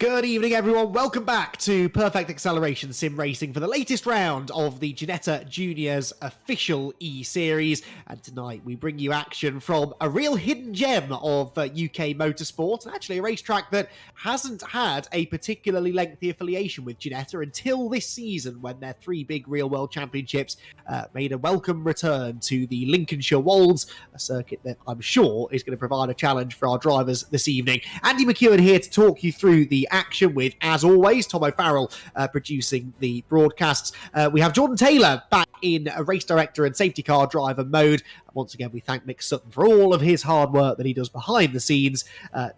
Good evening, everyone. Welcome back to Perfect Acceleration Sim Racing for the latest round of the Ginetta Junior's official eSeries. And tonight we bring you action from a real hidden gem of UK motorsport, and actually a racetrack that hasn't had a particularly lengthy affiliation with Ginetta until this season, when their three big real-world championships made a welcome return to the Lincolnshire Wolds, a circuit that I'm sure is going to provide a challenge for our drivers this evening. Andy McEwen here to talk you through the action with, as always, Tom O'Farrell producing the broadcasts. We have Jordan Taylor back in a race director and safety car driver mode. Once again, we thank Mick Sutton for all of his hard work that he does behind the scenes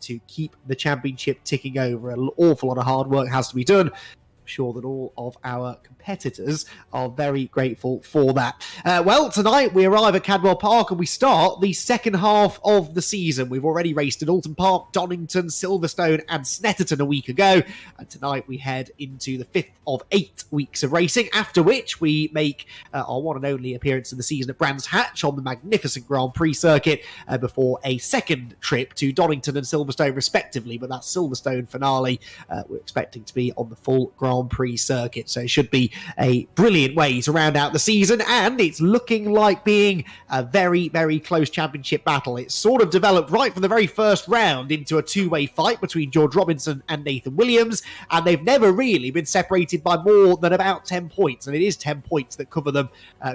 to keep the championship ticking over. An awful lot of hard work has to be done. I'm sure that all of our competitors are very grateful for that. Well, tonight we arrive at Cadwell Park and we start the second half of the season. We've already raced at Alton Park, Donington, Silverstone and Snetterton a week ago. And tonight we head into the 5th of 8 weeks of racing, after which we make our one and only appearance of the season at Brands Hatch on the magnificent Grand Prix circuit before a second trip to Donington and Silverstone respectively. But that Silverstone finale we're expecting to be on the full Grand Prix circuit. So it should be a brilliant way to round out the season, and it's looking like being a very, very close championship battle. It's sort of developed right from the very first round into a two-way fight between George Robinson and Nathan Williams, and they've never really been separated by more than about 10 points, and it is 10 points that cover them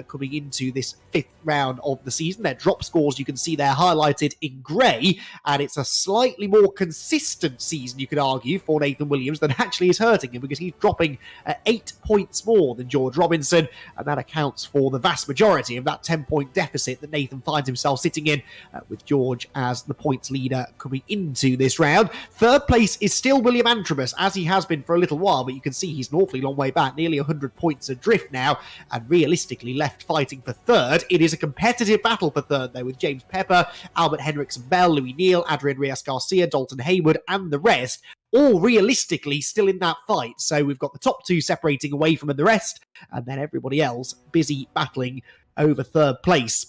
coming into this 5th round of the season. Their drop scores, you can see they're highlighted in grey, and it's a slightly more consistent season, you could argue, for Nathan Williams than actually is hurting him, because he's dropping 8 points more than George Robinson, and that accounts for the vast majority of that 10-point deficit that Nathan finds himself sitting in, with George as the points leader coming into this round. Third place is still William Antrobus, as he has been for a little while, but you can see he's an awfully long way back, nearly 100 points adrift now, and realistically left fighting for third. It is a competitive battle for third, though, with James Pepper, Albert Henriksen Bell, Louis Neal, Adrian Reyes Garcia, Dalton Hayward, and the rest all realistically still in that fight. So we've got the top two separating away from the rest, and then everybody else busy battling over third place.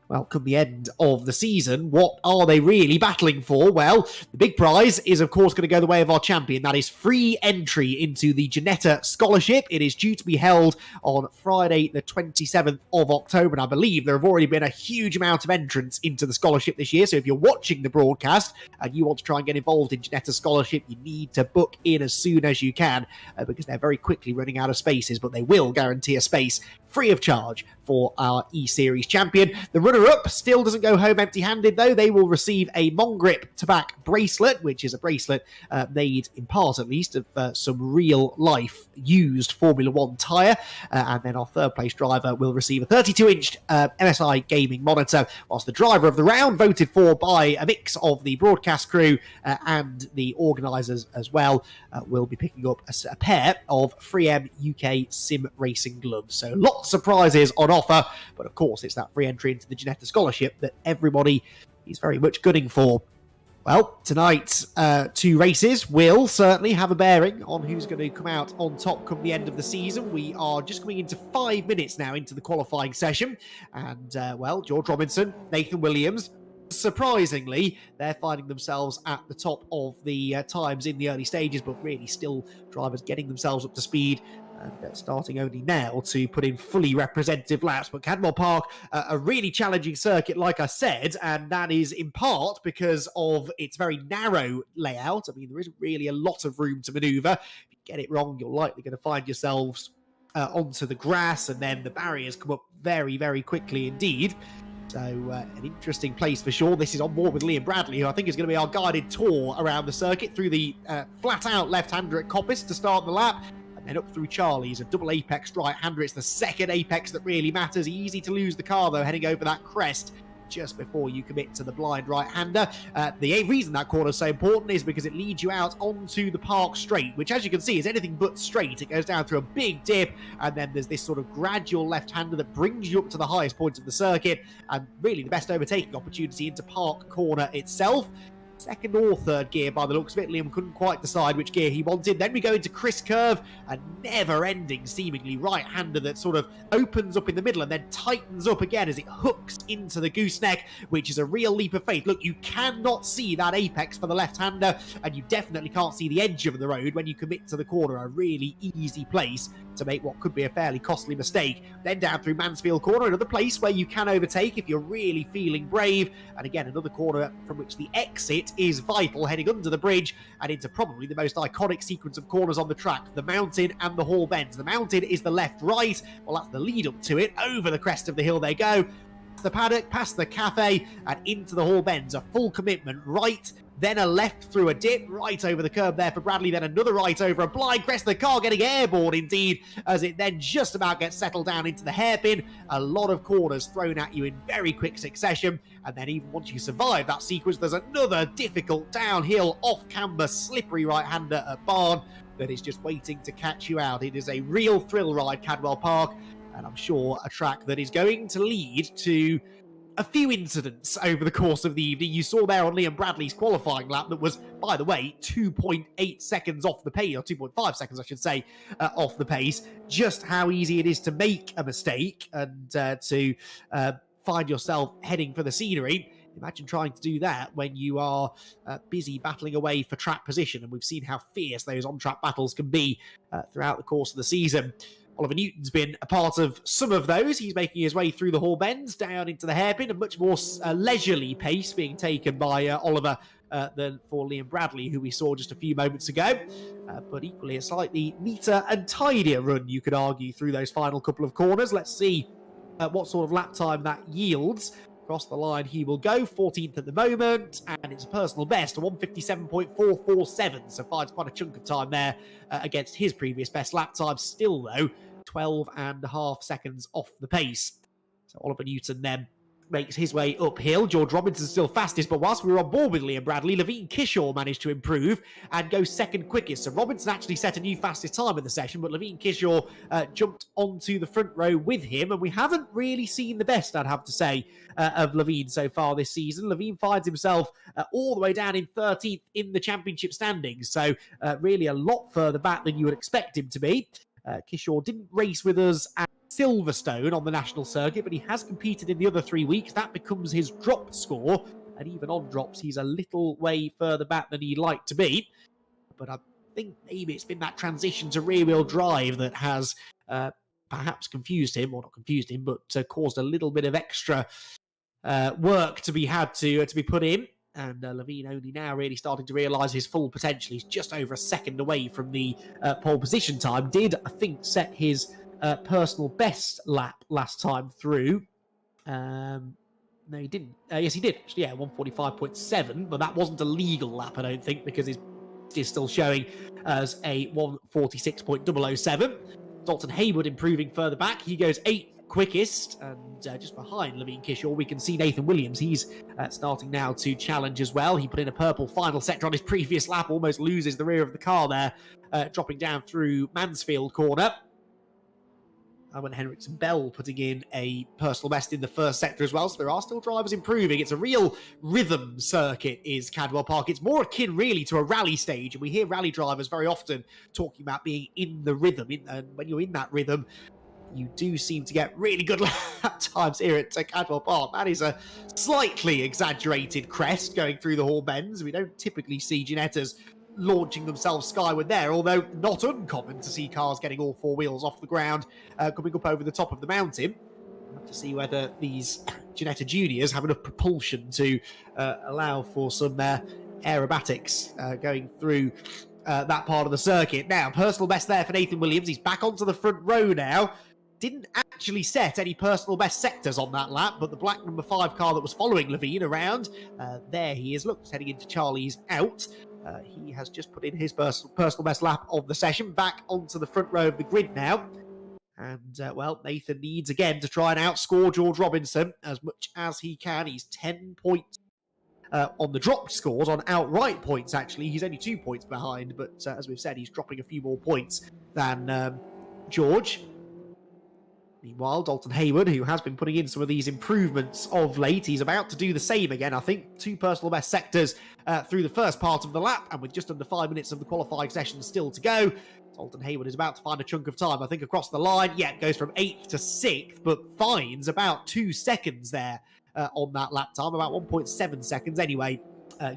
Well, come the end of the season, what are they really battling for? Well, the big prize is, of course, going to go the way of our champion. That is free entry into the Ginetta Scholarship. It is due to be held on Friday, the 27th of October. And I believe there have already been a huge amount of entrants into the scholarship this year. So if you're watching the broadcast and you want to try and get involved in Ginetta Scholarship, you need to book in as soon as you can, because they're very quickly running out of spaces, but they will guarantee a space free of charge for our eSeries champion. The runner-up still doesn't go home empty-handed, though. They will receive a Mongrip Tobacco bracelet, which is a bracelet made, in part at least, of some real-life used Formula One tyre. And then our third-place driver will receive a 32-inch MSI gaming monitor, whilst the driver of the round, voted for by a mix of the broadcast crew and the organisers as well, will be picking up a pair of 3M UK sim racing gloves. So lots of prizes on offer, but of course it's that free entry into the Ginetta Scholarship that everybody is very much gunning for. Well, tonight's two races will certainly have a bearing on who's going to come out on top come the end of the season. We are just coming into 5 minutes now into the qualifying session, and well, George Robinson, Nathan Williams, surprisingly, they're finding themselves at the top of the times in the early stages, but really still drivers getting themselves up to speed and starting only now to put in fully representative laps. But Cadwell Park, a really challenging circuit, like I said, and that is in part because of its very narrow layout. I mean, there isn't really a lot of room to manoeuvre. If you get it wrong, you're likely going to find yourselves onto the grass, and then the barriers come up very, very quickly indeed. So an interesting place for sure. This is on board with Liam Bradley, who I think is going to be our guided tour around the circuit through the flat-out left-hander at Coppice to start the lap. And up through Charlie's, a double apex right-hander. It's the second apex that really matters. Easy to lose the car, though, heading over that crest just before you commit to the blind right-hander. The reason that corner is so important is because it leads you out onto the park straight, which, as you can see, is anything but straight. It goes down through a big dip, and then there's this sort of gradual left-hander that brings you up to the highest point of the circuit, and really the best overtaking opportunity into Park Corner itself. second or third gear by the looks of it. Liam couldn't quite decide which gear he wanted. Then we go into Chris Curve, a never-ending, seemingly right-hander that sort of opens up in the middle and then tightens up again as it hooks into the gooseneck, which is a real leap of faith. Look, you cannot see that apex for the left-hander, and you definitely can't see the edge of the road when you commit to the corner. A really easy place to make what could be a fairly costly mistake. Then down through Mansfield Corner, another place where you can overtake if you're really feeling brave. And again, another corner from which the exit is vital, heading under the bridge and into probably the most iconic sequence of corners on the track, the mountain and the Hall Bends. The mountain is the left-right. Well, that's the lead up to it. Over the crest of the hill they go. The paddock, past the cafe and into the Hall Bends. A full commitment right, then a left through a dip, right over the curb there for Bradley, then another right over a blind crest. The car getting airborne indeed, as it then just about gets settled down into the hairpin. A lot of corners thrown at you in very quick succession, and then even once you survive that sequence, there's another difficult downhill, off-camber, slippery right-hander at Barn that is just waiting to catch you out. It is a real thrill ride, Cadwell Park, and I'm sure a track that is going to lead to a few incidents over the course of the evening. You saw there on Liam Bradley's qualifying lap that was, by the way, 2.8 seconds off the pace, or 2.5 seconds, I should say, off the pace, just how easy it is to make a mistake and to find yourself heading for the scenery. Imagine trying to do that when you are busy battling away for track position, and we've seen how fierce those on-track battles can be throughout the course of the season. Oliver Newton's been a part of some of those. He's making his way through the Hall Bends, down into the hairpin, a much more leisurely pace being taken by Oliver than for Liam Bradley, who we saw just a few moments ago. But equally a slightly neater and tidier run, you could argue, through those final couple of corners. Let's see what sort of lap time that yields. Across the line he will go, 14th at the moment, and it's a personal best, a 157.447, so finds quite a chunk of time there against his previous best lap time. Still, though, 12.5 seconds off the pace. So Oliver Newton then makes his way uphill. George Robinson's still fastest, but whilst we were on board with Liam Bradley, Levine Kishore managed to improve and go second quickest. So Robinson actually set a new fastest time in the session, but Levine Kishore jumped onto the front row with him, and we haven't really seen the best, I'd have to say, of Levine so far this season. Levine finds himself all the way down in 13th in the championship standings, so really a lot further back than you would expect him to be. Kishore didn't race with us at Silverstone on the national circuit, but he has competed in the other 3 weeks. That becomes his drop score, and even on drops, he's a little way further back than he'd like to be. But I think maybe it's been that transition to rear-wheel drive that has perhaps confused him, or not confused him, but caused a little bit of extra work to be had to be put in. And Levine only now really starting to realise his full potential. He's just over a second away from the pole position time. Did, I think, set his personal best lap last time through. No, he didn't. Yes, he did. Yeah, 145.7, but that wasn't a legal lap, I don't think, because it is still showing as a 146.007. Dalton Haywood improving further back. He goes 8th quickest, and just behind Levine Kishore we can see Nathan Williams. He's starting now to challenge as well. He put in a purple final sector on his previous lap, almost loses the rear of the car there, dropping down through Mansfield Corner. Owen Henriksen Bell putting in a personal best in the first sector as well, so there are still drivers improving. It's a real rhythm circuit, is Cadwell Park. It's more akin really to a rally stage, and we hear rally drivers very often talking about being in the rhythm, and when you're in that rhythm, you do seem to get really good lap times here at Cadwell Park. That is a slightly exaggerated crest going through the Hall Bends. We don't typically see Ginettas launching themselves skyward there, although not uncommon to see cars getting all four wheels off the ground coming up over the top of the mountain. We'll have to see whether these Ginetta Juniors have enough propulsion to allow for some aerobatics going through that part of the circuit. Now, personal best there for Nathan Williams. He's back onto the front row now. Didn't actually set any personal best sectors on that lap, but the black number 5 car that was following Levine around, there he is. Look, heading into Charlie's out. He has just put in his personal best lap of the session, back onto the front row of the grid now. And, well, Nathan needs again to try and outscore George Robinson as much as he can. He's 10 points on the dropped scores, on outright points, actually. He's only 2 points behind, but as we've said, he's dropping a few more points than George. Meanwhile, Dalton Hayward, who has been putting in some of these improvements of late, he's about to do the same again, I think. 2 personal best sectors through the first part of the lap, and with just under 5 minutes of the qualifying session still to go, Dalton Hayward is about to find a chunk of time, I think, across the line. Yeah, it goes from 8th to 6th, but finds about 2 seconds there on that lap time, about 1.7 seconds anyway,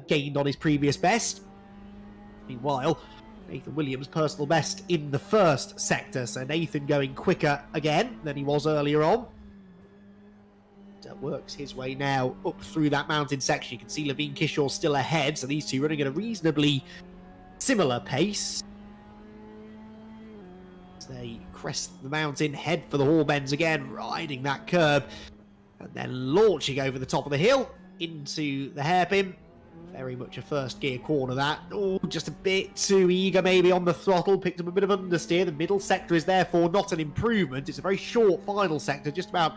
gained on his previous best. Meanwhile, Nathan Williams' personal best in the first sector, so Nathan going quicker again than he was earlier on. Works his way now up through that mountain section. You can see Levine Kishore still ahead, so these two running at a reasonably similar pace. As they crest the mountain, head for the Hall Bends again, riding that curb, and then launching over the top of the hill into the hairpin. Very much a first gear corner that. Oh, just a bit too eager maybe on the throttle. Picked up a bit of understeer. The middle sector is therefore not an improvement. It's a very short final sector, just about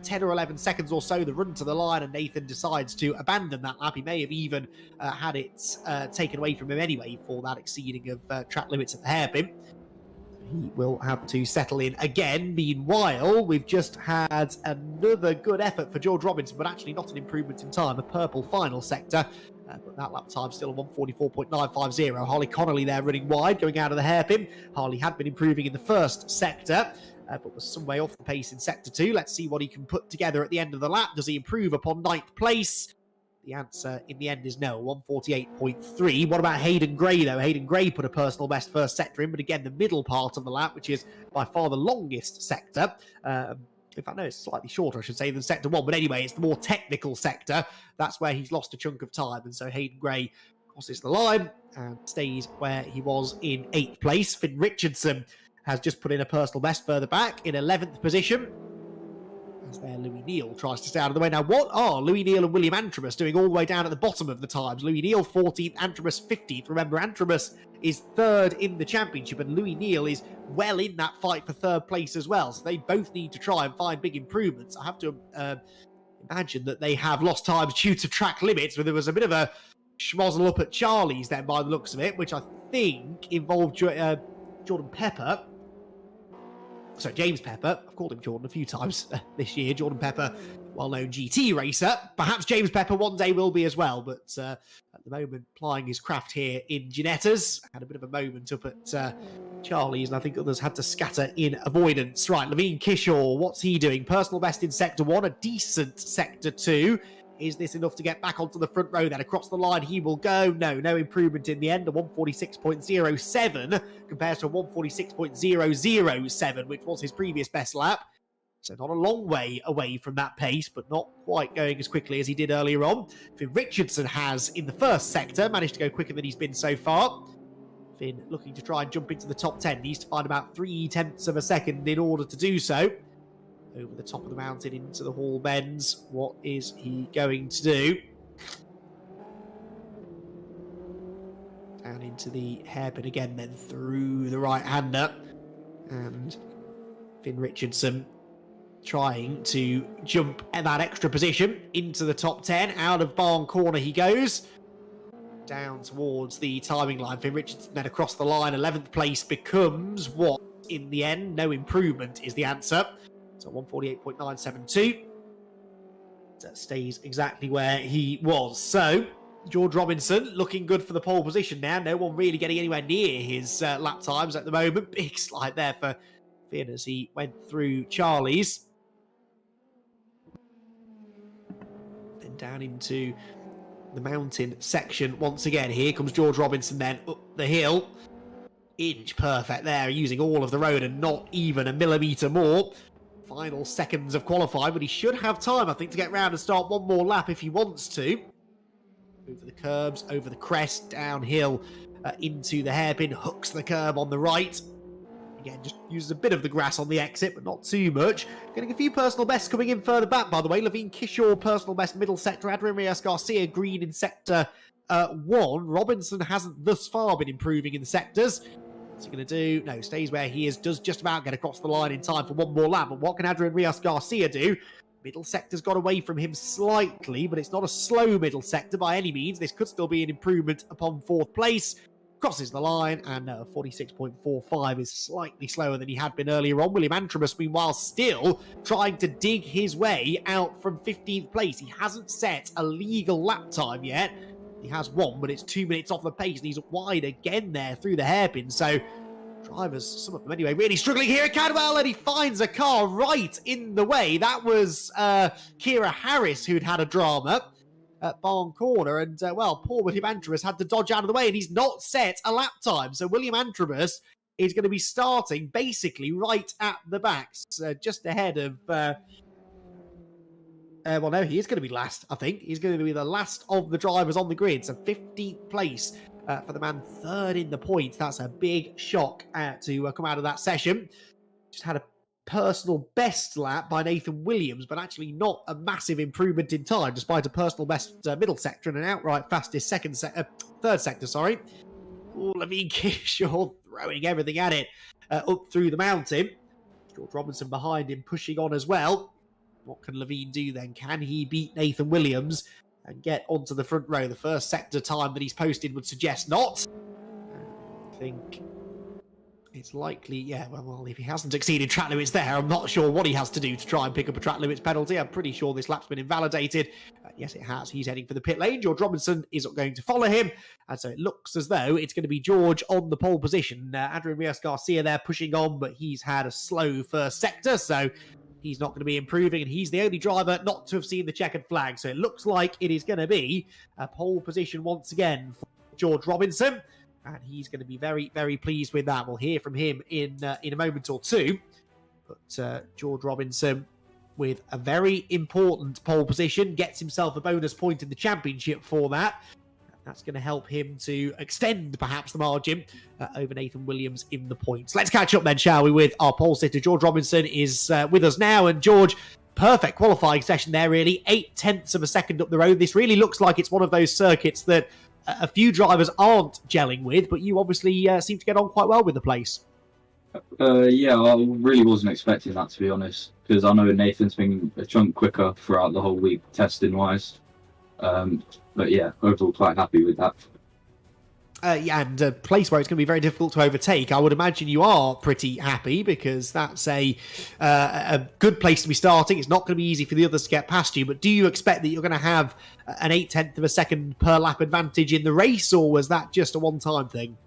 10 or 11 seconds or so the run to the line, and Nathan decides to abandon that lap. He may have even had it taken away from him anyway for that exceeding of track limits at the hairpin. He will have to settle in again. Meanwhile, we've just had another good effort for George Robinson, but actually not an improvement in time. A purple final sector. But that lap time still a 1:44.950. Harley Connolly there running wide, going out of the hairpin. Harley had been improving in the first sector, but was some way off the pace in sector 2. Let's see what he can put together at the end of the lap. Does he improve upon 9th place? The answer in the end is no, 1:48.3. What about Hayden Gray, though? Hayden Gray put a personal best first sector in, but again, the middle part of the lap, which is by far the longest sector. In fact, no, it's slightly shorter, I should say, than sector 1. But anyway, it's the more technical sector. That's where he's lost a chunk of time. And so Hayden Gray crosses the line and stays where he was in 8th place. Finn Richardson has just put in a personal best further back in 11th position. As there, Louis Neal tries to stay out of the way. Now, what are Louis Neal and William Antrobus doing all the way down at the bottom of the times? Louis Neal 14th, Antrobus 15th. Remember, Antrobus is 3rd in the championship, and Louis Neal is well in that fight for 3rd place as well. So they both need to try and find big improvements. I have to imagine that they have lost times due to track limits, but there was a bit of a schmozzle up at Charlie's then by the looks of it, which I think involved Jordan Pepper. So James Pepper, I've called him Jordan a few times this year. Jordan Pepper, well-known GT racer. Perhaps James Pepper one day will be as well, but at the moment plying his craft here in Ginetta's. Had a bit of a moment up at Charlie's, and I think others had to scatter in avoidance. Right, Levine Kishore, what's he doing? Personal best in sector 1, a decent sector 2. Is this enough to get back onto the front row then? Across the line he will go. No improvement in the end. A 1:46.07 compares to a 1:46.007, which was his previous best lap. So not a long way away from that pace, but not quite going as quickly as he did earlier on. Finn Richardson has, in the first sector, managed to go quicker than he's been so far. Finn looking to try and jump into the top 10. Needs to find about 0.3 of a second in order to do so. Over the top of the mountain into the Hall Bends. What is he going to do? Down into the hairpin again, then through the right-hander. And Finn Richardson trying to jump at that extra position into the top 10. Out of barn corner he goes. Down towards the timing line. Finn Richardson then across the line. 11th place becomes what in the end? No improvement is the answer. So 1:48.972. That stays exactly where he was. So George Robinson looking good for the pole position now. No one really getting anywhere near his lap times at the moment. Big slide there for Finn as he went through Charlie's. Then down into the mountain section once again. Here comes George Robinson then up the hill. Inch perfect there, using all of the road and not even a millimetre more. Final seconds of qualifying, but he should have time, I think, to get round and start one more lap if he wants to. Over the curbs, over the crest, downhill, into the hairpin, hooks the curb on the right. Again, just uses a bit of the grass on the exit, but not too much. Getting a few personal bests coming in further back, by the way. Levine Kishore, personal best middle sector. Adrian Rios Garcia, green in sector 1. Robinson hasn't thus far been improving in the sectors. What's he going to do? No, stays where he is. Does just about get across the line in time for one more lap. But what can Adrian Rios Garcia do? Middle sector's got away from him slightly, but it's not a slow middle sector by any means. This could still be an improvement upon 4th place. crosses the line, and 46.45 is slightly slower than he had been earlier on. William Antrobus, meanwhile, still trying to dig his way out from 15th place. He hasn't set a legal lap time yet. He has one, but it's 2 minutes off the pace, and he's wide again there through the hairpin. So drivers, some of them anyway, really struggling here at Cadwell, and he finds a car right in the way. That was Kira Harris who'd had a drama at Barn Corner, and poor William Antrobus had to dodge out of the way, and he's not set a lap time. So William Antrobus is going to be starting basically right at the back, just ahead of no, he is going to be last, I think. He's going to be the last of the drivers on the grid. So 15th place for the man third in the points. That's a big shock to come out of that session. Just had a personal best lap by Nathan Williams, but actually not a massive improvement in time, despite a personal best middle sector and an outright fastest third sector, sorry. Levine Kershaw throwing everything at it up through the mountain. George Robinson behind him, pushing on as well. What can Levine do then? Can he beat Nathan Williams and get onto the front row? The first sector time that he's posted would suggest not. I think it's likely, if he hasn't exceeded track limits there, I'm not sure what he has to do to try and pick up a track limits penalty. I'm pretty sure this lap's been invalidated. Yes, it has. He's heading for the pit lane. George Robinson is going to follow him. And so it looks as though it's going to be George on the pole position. Adrian Rios Garcia there pushing on, but he's had a slow first sector, so he's not going to be improving, and he's the only driver not to have seen the checkered flag. So it looks like it is going to be a pole position once again for George Robinson, and he's going to be very, very pleased with that. We'll hear from him in a moment or two. But George Robinson, with a very important pole position, gets himself a bonus point in the championship for that. That's going to help him to extend, perhaps, the margin over Nathan Williams in the points. Let's catch up then, shall we, with our pole sitter. George Robinson is with us now. And George, perfect qualifying session there, really. 0.8 of a second up the road. This really looks like it's one of those circuits that a few drivers aren't gelling with, but you obviously seem to get on quite well with the place. I really wasn't expecting that, to be honest, because I know Nathan's been a chunk quicker throughout the whole week, testing-wise. But yeah, overall quite happy with that. And a place where it's going to be very difficult to overtake. I would imagine you are pretty happy, because that's a good place to be starting. It's not going to be easy for the others to get past you, but do you expect that you're going to have an 0.8 of a second per lap advantage in the race, or was that just a one-time thing?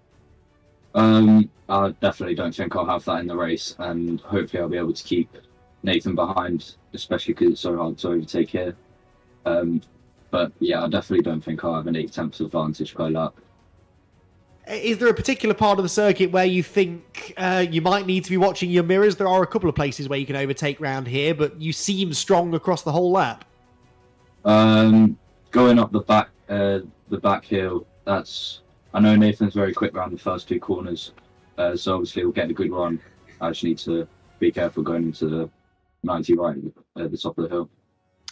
I definitely don't think I'll have that in the race, and hopefully I'll be able to keep Nathan behind, especially because it's so hard to overtake here. But yeah, I definitely don't think I'll have an 0.8 advantage per lap. Is there a particular part of the circuit where you think you might need to be watching your mirrors? There are a couple of places where you can overtake round here, but you seem strong across the whole lap. Going up the back hill, I know Nathan's very quick around the first two corners, so obviously we'll get a good run. I just need to be careful going into the 90 right at the top of the hill.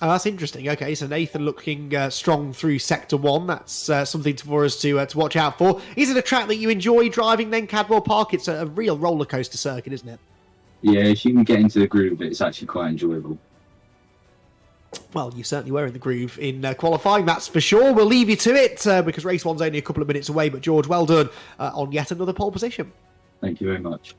Oh, that's interesting. Okay, so Nathan looking strong through Sector 1. That's something for us to watch out for. Is it a track that you enjoy driving then, Cadwell Park? It's a real roller coaster circuit, isn't it? Yeah, if you can get into the groove of it, it's actually quite enjoyable. Well, you certainly were in the groove in qualifying, that's for sure. We'll leave you to it because race one's only a couple of minutes away. But George, well done on yet another pole position. Thank you very much.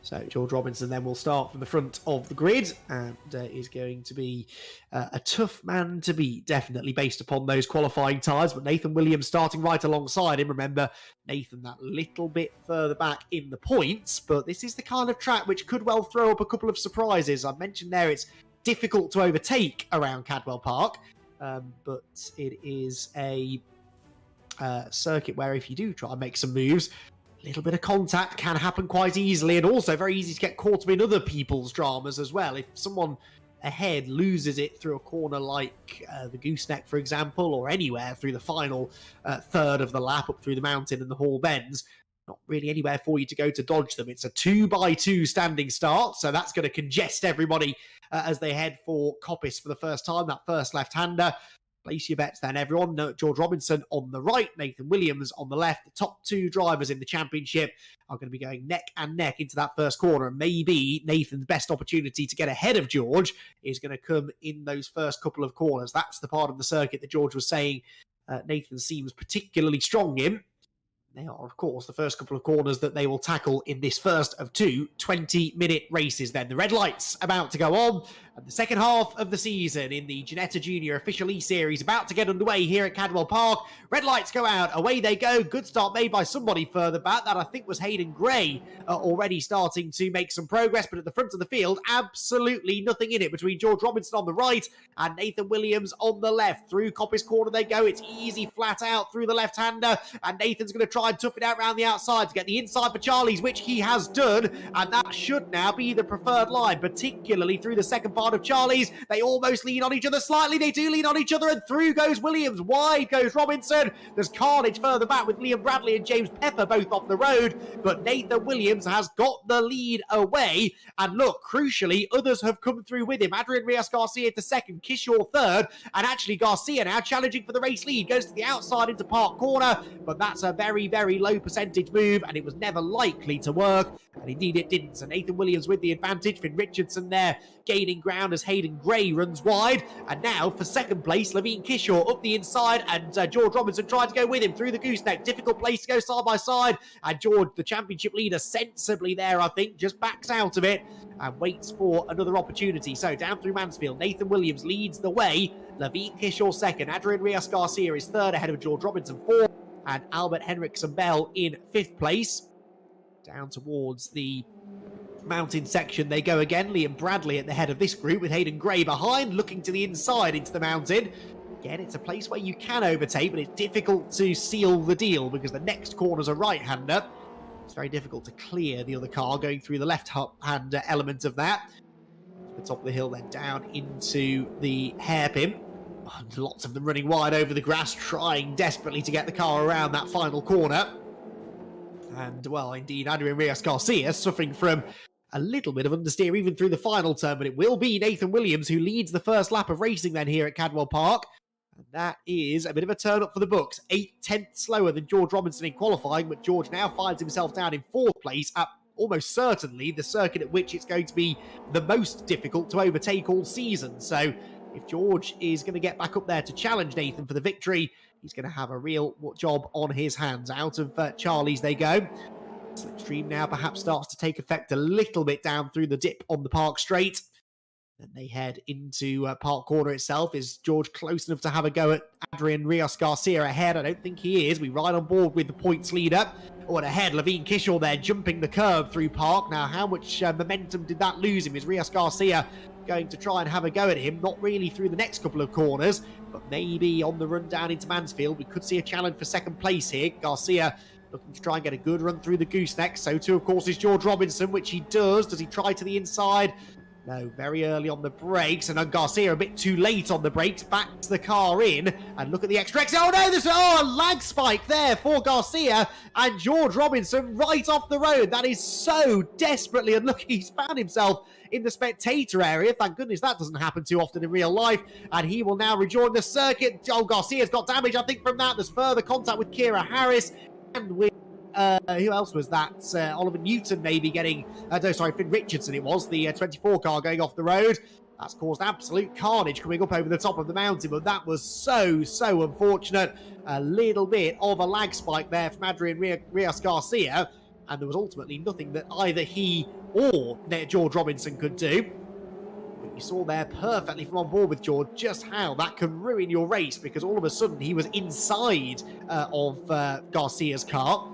So George Robinson then will start from the front of the grid, and is going to be a tough man to beat, definitely, based upon those qualifying times. But Nathan Williams starting right alongside him. Remember, Nathan that little bit further back in the points, but this is the kind of track which could well throw up a couple of surprises. I mentioned there it's difficult to overtake around Cadwell Park, but it is a circuit where if you do try and make some moves, a little bit of contact can happen quite easily, and also very easy to get caught up in other people's dramas as well. If someone ahead loses it through a corner like the gooseneck, for example, or anywhere through the final third of the lap up through the mountain and the Hall Bends, not really anywhere for you to go to dodge them. It's a 2x2 standing start, so that's going to congest everybody as they head for Coppice for the first time, that first left-hander. Place your bets then, everyone. George Robinson on the right, Nathan Williams on the left. The top two drivers in the championship are going to be going neck and neck into that first corner. And maybe Nathan's best opportunity to get ahead of George is going to come in those first couple of corners. That's the part of the circuit that George was saying Nathan seems particularly strong in. They are, of course, the first couple of corners that they will tackle in this first of two 20-minute races. Then the red lights about to go on, and the second half of the season in the Ginetta Junior official eSeries about to get underway here at Cadwell Park. Red lights go out, away they go. Good start made by somebody further back. That I think was Hayden Gray, already starting to make some progress, but at the front of the field, absolutely nothing in it between George Robinson on the right and Nathan Williams on the left. Through Coppice Corner they go. It's easy flat out through the left-hander, and Nathan's going to try and tough it out around the outside to get the inside for Charlie's, which he has done, and that should now be the preferred line, particularly through the second part of Charlie's. They almost lean on each other slightly. They do lean on each other, and through goes Williams. Wide goes Robinson. There's carnage further back with Liam Bradley and James Pepper both off the road, but Nathan Williams has got the lead away, and look, crucially, others have come through with him. Adrian Rios-Garcia to second, Kishore third, and actually Garcia now challenging for the race lead, goes to the outside into Park Corner, but that's a very, very low percentage move, and it was never likely to work, and indeed it didn't. So Nathan Williams with the advantage. Finn Richardson there gaining ground as Hayden Gray runs wide, and now for second place, Levine Kishore up the inside, and George Robinson tried to go with him through the gooseneck. Difficult place to go side by side, and George, the championship leader, sensibly there, I think, just backs out of it and waits for another opportunity. So down through Mansfield, Nathan Williams leads the way. Levine Kishore second, Adrian Rios-Garcia is third ahead of George Robinson fourth, and Albert Henriksen Bell in fifth place. Down towards the mountain section they go again. Liam Bradley at the head of this group with Hayden Gray behind, looking to the inside into the mountain. Again, it's a place where you can overtake, but it's difficult to seal the deal because the next corner's a right-hander. It's very difficult to clear the other car going through the left-hand element of that. To the top of the hill, then down into the hairpin. And lots of them running wide over the grass, trying desperately to get the car around that final corner. And, well, indeed, Adrian Rios-Garcia suffering from a little bit of understeer even through the final turn, but it will be Nathan Williams who leads the first lap of racing then here at Cadwell Park. And that is a bit of a turn up for the books. 8/10 slower than George Robinson in qualifying, but George now finds himself down in fourth place at almost certainly the circuit at which it's going to be the most difficult to overtake all season. So if George is going to get back up there to challenge Nathan for the victory, he's going to have a real job on his hands. Out of Charlie's they go. Slipstream now perhaps starts to take effect a little bit down through the dip on the Park Straight. Then they head into Park Corner itself. Is George close enough to have a go at Adrian Rios-Garcia ahead? I don't think he is. We ride on board with the points leader. Oh, and ahead, Levine Kishore there jumping the curb through Park. Now, how much momentum did that lose him? Is Rios-Garcia going to try and have a go at him? Not really through the next couple of corners, but maybe on the run down into Mansfield. We could see a challenge for second place here. Garcia looking to try and get a good run through the gooseneck. So too, of course, is George Robinson, which he does. Does he try to the inside? No, very early on the brakes, and then Garcia a bit too late on the brakes, backs the car in, and look at the extra exit. Oh no, there's a lag spike there for Garcia, and George Robinson right off the road. That is so desperately unlucky. He's found himself in the spectator area. Thank goodness that doesn't happen too often in real life, and he will now rejoin the circuit. Oh, Garcia's got damage, I think, from that. There's further contact with Kira Harris, and with who else was that? Oliver Newton maybe getting... Finn Richardson it was, the 24 car going off the road. That's caused absolute carnage coming up over the top of the mountain, but that was so unfortunate. A little bit of a lag spike there from Adrian Rios-Garcia, and there was ultimately nothing that either he or George Robinson could do. But you saw there perfectly from on board with George just how that can ruin your race, because all of a sudden he was inside of Garcia's car.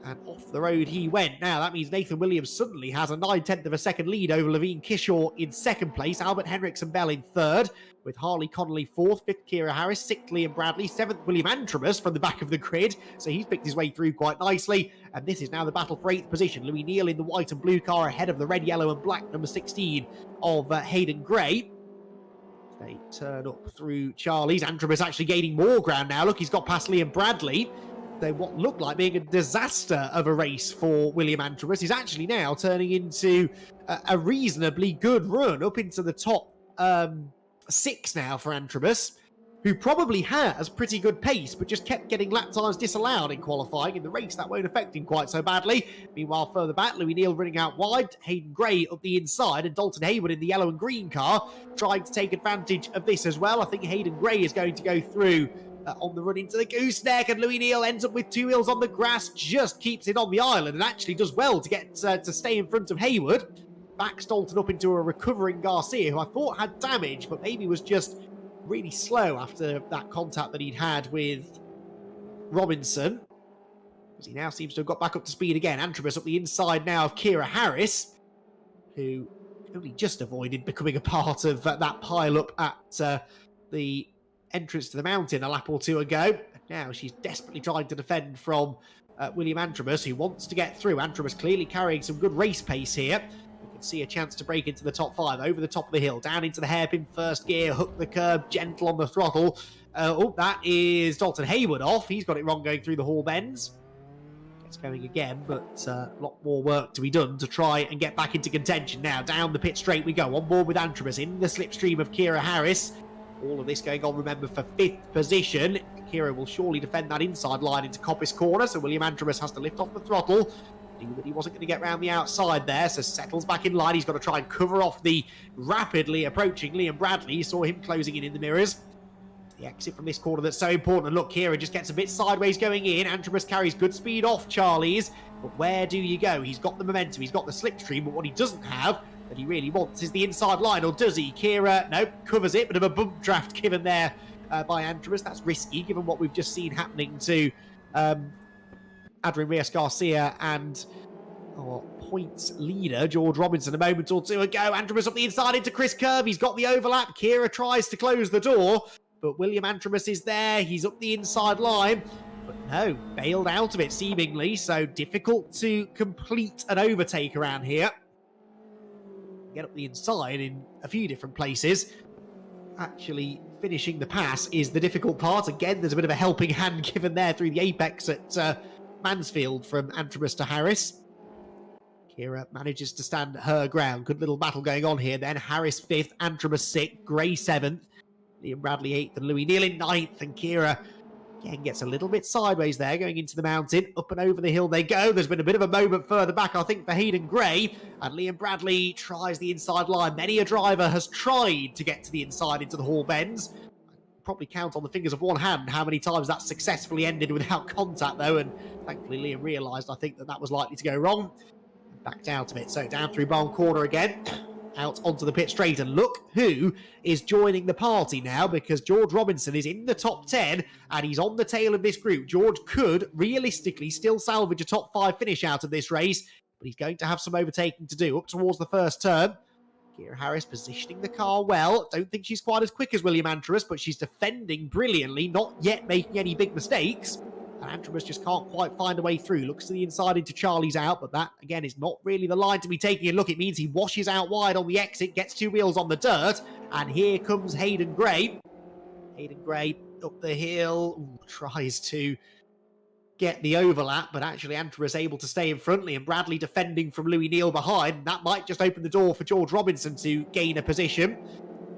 And off the road he went. Now, that means Nathan Williams suddenly has a 9/10 of a second lead over Levine Kishore in second place. Albert Henriksen Bell in third, with Harley Connolly fourth, fifth Kira Harris, sixth Liam Bradley, seventh William Antrobus from the back of the grid. So he's picked his way through quite nicely. And this is now the battle for eighth position. Louis Neal in the white and blue car ahead of the red, yellow and black number 16 of Hayden Gray. They turn up through Charlie's. Antrobus actually gaining more ground now. Look, he's got past Liam Bradley. What looked like being a disaster of a race for William Antrobus is actually now turning into a reasonably good run up into the top 6 now for Antrobus, who probably has pretty good pace, but just kept getting lap times disallowed in qualifying. In the race, that won't affect him quite so badly. Meanwhile, further back, Louis Neal running out wide, Hayden Gray up the inside, and Dalton Hayward in the yellow and green car trying to take advantage of this as well. I think Hayden Gray is going to go through on the run into the gooseneck, and Louis Neal ends up with 2 wheels on the grass, just keeps it on the island, and actually does well to get to stay in front of Hayward. Back Stolten up into a recovering Garcia, who I thought had damage, but maybe was just really slow after that contact that he'd had with Robinson. As he now seems to have got back up to speed again. Antrobus up the inside now of Kira Harris, who only just avoided becoming a part of that pile-up at the entrance to the mountain a lap or two ago. Now she's desperately trying to defend from William Antrobus, who wants to get through. Antrobus clearly carrying some good race pace here. We can see a chance to break into the top 5, over the top of the hill, down into the hairpin first gear, hook the curb, gentle on the throttle. That is Dalton Hayward off. He's got it wrong going through the Hall Bends. It's going again, but a lot more work to be done to try and get back into contention. Now, down the pit straight we go, on board with Antrobus in the slipstream of Kira Harris. All of this going on, remember, for 5th position. Kira will surely defend that inside line into Coppice Corner, so William Antrobus has to lift off the throttle. Knew that he wasn't going to get round the outside there, so settles back in line. He's got to try and cover off the rapidly approaching Liam Bradley. Saw him closing in the mirrors. The exit from this corner that's so important. And look, Kira just gets a bit sideways going in. Antrobus carries good speed off Charlie's. But where do you go? He's got the momentum, he's got the slipstream, but what he doesn't have, that he really wants, is the inside line, or does he? Kira, nope, covers it, but of a bump draft given there by Antrobus. That's risky, given what we've just seen happening to Adrian Reyes-Garcia and our points leader, George Robinson, a moment or two ago. Antrobus up the inside into Chris Curve. He's got the overlap. Kira tries to close the door, but William Antrobus is there. He's up the inside line, but no, bailed out of it seemingly, so difficult to complete an overtake around here. Get up the inside in a few different places. Actually finishing the pass is the difficult part. Again, there's a bit of a helping hand given there through the apex at Mansfield from Antrobus to Harris. Kira manages to stand her ground. Good little battle going on here then. Harris 5th, Antrobus 6th, Gray 7th. Liam Bradley 8th and Louis Neal in 9th, and Kira again gets a little bit sideways there going into the mountain. Up and over the hill they go. There's been a bit of a moment further back, I think, for Hayden Gray, and Liam Bradley tries the inside line. Many a driver has tried to get to the inside into the Hall Bends. Probably count on the fingers of one hand how many times that successfully ended without contact though, and thankfully Liam realised, I think, that was likely to go wrong. Backed out of it. So down through Barn Corner again, out onto the pit straight, and look who is joining the party now, because George Robinson is in the top 10 and he's on the tail of this group. George could realistically still salvage a top 5 finish out of this race, but he's going to have some overtaking to do up towards the first turn. Kira Harris positioning the car well. Don't think she's quite as quick as William Antrobus, but she's defending brilliantly, not yet making any big mistakes. And Antrobus just can't quite find a way through. Looks to the inside into Charlie's out, but that, again, is not really the line to be taking. And look, it means he washes out wide on the exit, gets 2 wheels on the dirt, and here comes Hayden Gray. Hayden Gray up the hill, tries to get the overlap, but actually Antrobus able to stay in front. And Bradley defending from Louis Neal behind. That might just open the door for George Robinson to gain a position.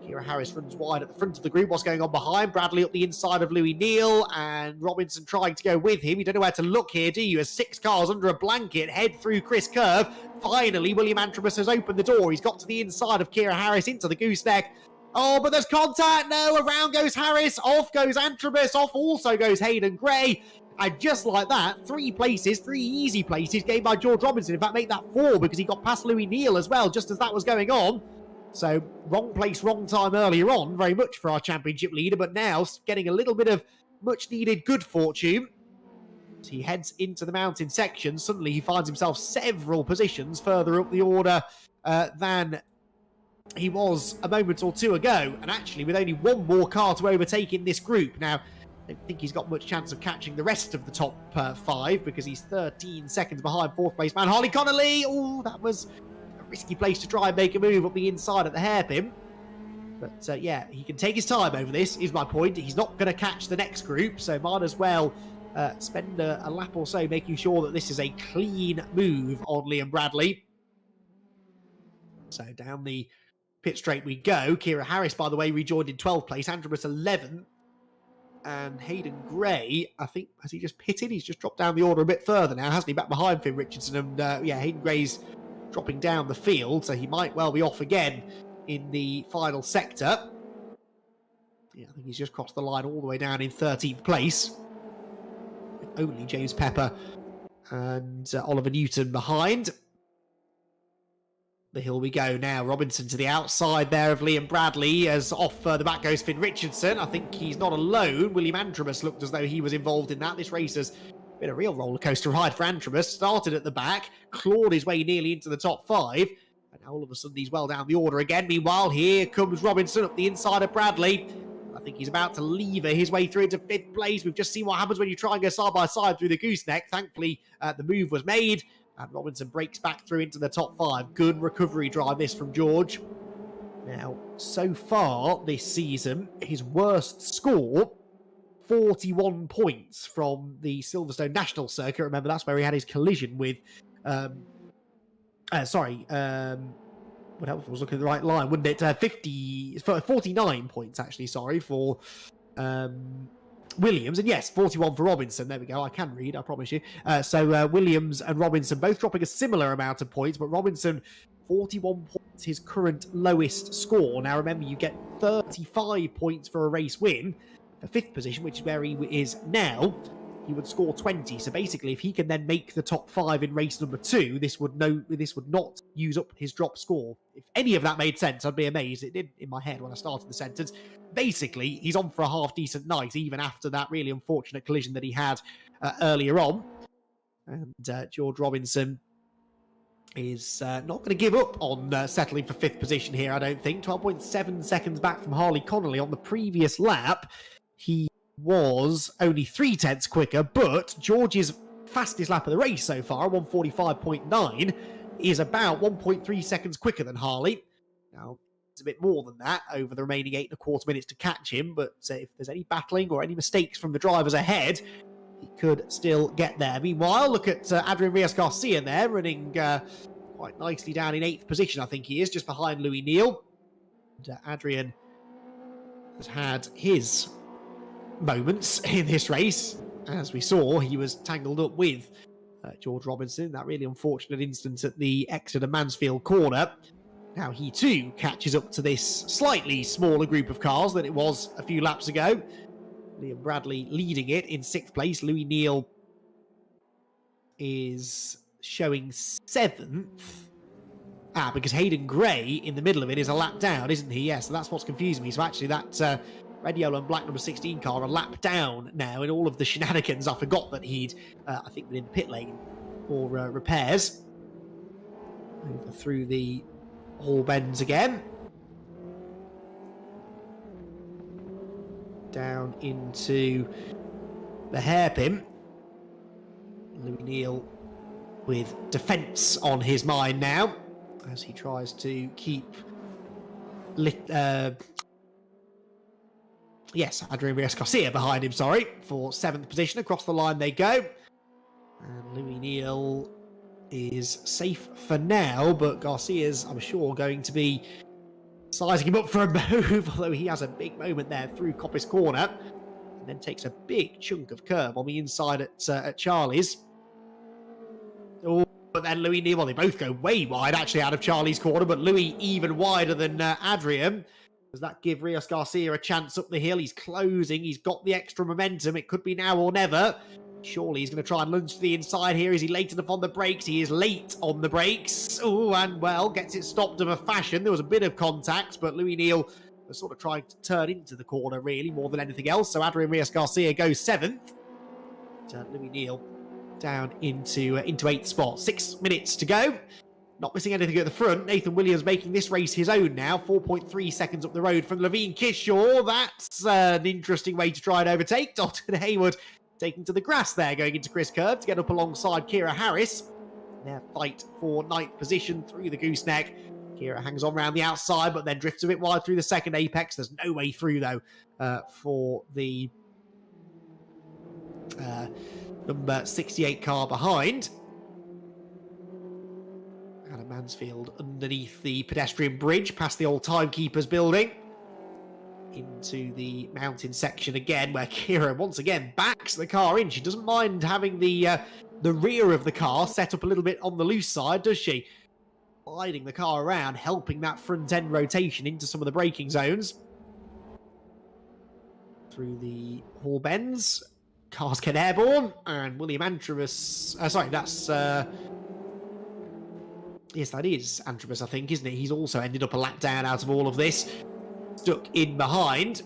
Kira Harris runs wide at the front of the group. What's going on behind? Bradley up the inside of Louis Neal, and Robinson trying to go with him. You don't know where to look here, do you? As 6 cars under a blanket head through Chris Curve. Finally, William Antrobus has opened the door. He's got to the inside of Kira Harris into the gooseneck. Oh, but there's contact. No, around goes Harris. Off goes Antrobus. Off also goes Hayden Gray. And just like that, 3 places, 3 easy places gained by George Robinson. In fact, make that 4 because he got past Louis Neal as well, just as that was going on. So, wrong place, wrong time earlier on, very much for our championship leader, but now getting a little bit of much-needed good fortune. As he heads into the mountain section, suddenly he finds himself several positions further up the order than he was a moment or two ago, and actually with only 1 more car to overtake in this group. Now, I don't think he's got much chance of catching the rest of the top 5 because he's 13 seconds behind 4th place man Harley Connolly. Oh, that was risky place to try and make a move up the inside at the hairpin. But yeah, he can take his time over this, is my point. He's not going to catch the next group, so might as well spend a lap or so making sure that this is a clean move on Liam Bradley. So down the pit straight we go. Kira Harris, by the way, rejoined in 12th place. Antrobus 11th. And Hayden Gray, I think, has he just pitted? He's just dropped down the order a bit further now, hasn't he? Back behind Finn Richardson. And yeah, Hayden Gray's dropping down the field, so he might well be off again in the final sector. Yeah, I think he's just crossed the line all the way down in 13th place. With only James Pepper and Oliver Newton behind. The hill we go now. Robinson to the outside there of Liam Bradley, as off the back goes Finn Richardson. I think he's not alone. William Antrobus looked as though he was involved in that. This race has been a real roller coaster ride for Antrobus. Started at the back, clawed his way nearly into the top 5, and now all of a sudden he's well down the order again. Meanwhile, here comes Robinson up the inside of Bradley. I think he's about to lever his way through into 5th place. We've just seen what happens when you try and go side by side through the gooseneck. Thankfully, the move was made, and Robinson breaks back through into the top 5. Good recovery drive this from George. Now, so far this season, his worst score, 41 points from the Silverstone National Circuit. Remember, that's where he had his collision with... what else? I was looking at the right line, wouldn't it? 49 points, actually, sorry, for... Williams, and yes, 41 for Robinson. There we go. I can read, I promise you. So Williams and Robinson both dropping a similar amount of points, but Robinson, 41 points, his current lowest score. Now, remember, you get 35 points for a race win. For 5th position, which is where he is now, he would score 20. So basically, if he can then make the top 5 in race number 2, this would not use up his drop score. If any of that made sense, I'd be amazed. It did in my head when I started the sentence. Basically, he's on for a half-decent night, even after that really unfortunate collision that he had earlier on. And George Robinson is not going to give up on settling for 5th position here, I don't think. 12.7 seconds back from Harley Connolly. On the previous lap, he was only 0.3 quicker, but George's fastest lap of the race so far, 1:45.9, is about 1.3 seconds quicker than Harley. Now, it's a bit more than that over the remaining 8.25 minutes to catch him, but if there's any battling or any mistakes from the drivers ahead, he could still get there. Meanwhile, look at Adrian Rios-Garcia there, running quite nicely down in 8th position, I think he is, just behind Louis Neal. And, Adrian has had his moments in this race. As we saw, he was tangled up with George Robinson, that really unfortunate instance at the Exeter Mansfield corner. Now he too catches up to this slightly smaller group of cars than it was a few laps ago. Liam Bradley leading it in 6th place. Louis Neal is showing 7th. Because Hayden Gray in the middle of it is a lap down, isn't he? Yes, so that's what's confusing me. So actually that red, yellow and black number 16 car a lap down now in all of the shenanigans. I forgot that he'd, I think, been in the pit lane for repairs. Over through the Hall bends again. Down into the hairpin. Louis Neal with defence on his mind now, as he tries to keep Adrian Rios-Garcia behind him, for 7th position. Across the line they go. And Louis Neal is safe for now, but Garcia's, I'm sure, going to be sizing him up for a move, although he has a big moment there through Coppice Corner, and then takes a big chunk of curb on the inside at Charlie's. Oh, but then Louis Neal, well, they both go way wide, actually, out of Charlie's corner, but Louis even wider than Adrian. Does that give Rios-Garcia a chance up the hill? He's closing. He's got the extra momentum. It could be now or never. Surely he's going to try and lunge to the inside here. Is he late enough on the brakes? He is late on the brakes. Oh, and well, gets it stopped of a fashion. There was a bit of contact, but Louis Neal was sort of trying to turn into the corner, really, more than anything else. So Adrian Rios-Garcia goes 7th. Louis Neal down into 8th spot. 6 minutes to go. Not missing anything at the front. Nathan Williams making this race his own now. 4.3 seconds up the road from Levine Kishaw. That's an interesting way to try and overtake. Dalton Hayward taking to the grass there, going into Chris Curve to get up alongside Kira Harris. Their fight for 9th position through the gooseneck. Kira hangs on around the outside, but then drifts a bit wide through the second apex. There's no way through, though, for the number 68 car behind. Adam Mansfield underneath the pedestrian bridge, past the old Timekeepers building, into the mountain section again, where Kira once again backs the car in. She doesn't mind having the rear of the car set up a little bit on the loose side, does she? Sliding the car around, helping that front end rotation into some of the braking zones. through the hall bends. Cars get airborne, and William Antrobus... sorry, that's... yes, that is Antrobus, I think, isn't it? He's also ended up a lap down out of all of this. Stuck in behind.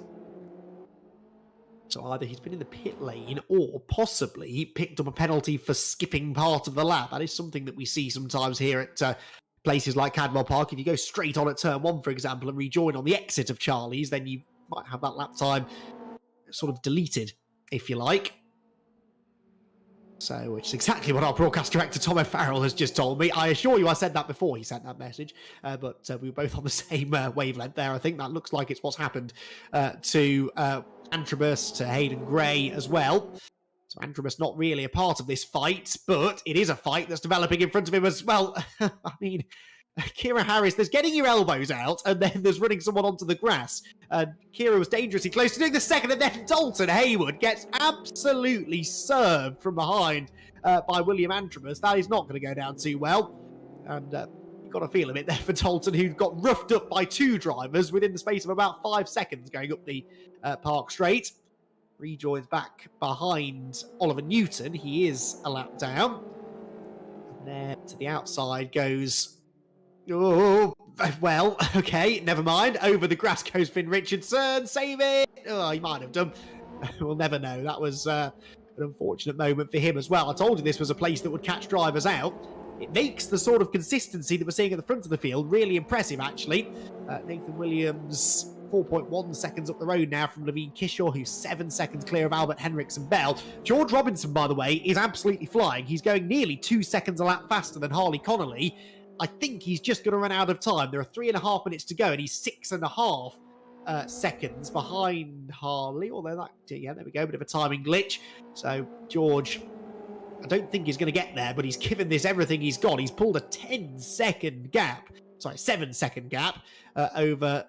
So either he's been in the pit lane or possibly he picked up a penalty for skipping part of the lap. That is something that we see sometimes here at places like Cadwell Park. If you go straight on at turn 1, for example, and rejoin on the exit of Charlie's, then you might have that lap time sort of deleted, if you like. So, which is exactly what our broadcast director, Tom O'Farrell, has just told me. I assure you I said that before he sent that message, but we were both on the same wavelength there. I think that looks like it's what's happened to Antrobus, to Hayden Gray as well. So Antrobus not really a part of this fight, but it is a fight that's developing in front of him as well. I mean, Kira Harris, there's getting your elbows out, and then there's running someone onto the grass. Kira was dangerously close to doing the second, and then Dalton Haywood gets absolutely served from behind by William Antrobus. That is not going to go down too well. And you've got to feel a bit there for Dalton, who got roughed up by 2 drivers within the space of about 5 seconds going up the Park Straight. Rejoins back behind Oliver Newton. He is a lap down. And there to the outside goes... Oh, well, okay, never mind. Over the grass goes Finn Richardson. Save it! Oh, he might have done. We'll never know. That was an unfortunate moment for him as well. I told you this was a place that would catch drivers out. It makes the sort of consistency that we're seeing at the front of the field really impressive, actually. Nathan Williams, 4.1 seconds up the road now from Levine Kishaw, who's 7 seconds clear of Albert Henriksen Bell. George Robinson, by the way, is absolutely flying. He's going nearly 2 seconds a lap faster than Harley Connolly. I think he's just going to run out of time. There are 3.5 minutes to go, and he's 6.5 seconds behind Harley. Although that, yeah, there we go, bit of a timing glitch. So George, I don't think he's going to get there, but he's given this everything he's got. He's pulled a 7-second gap over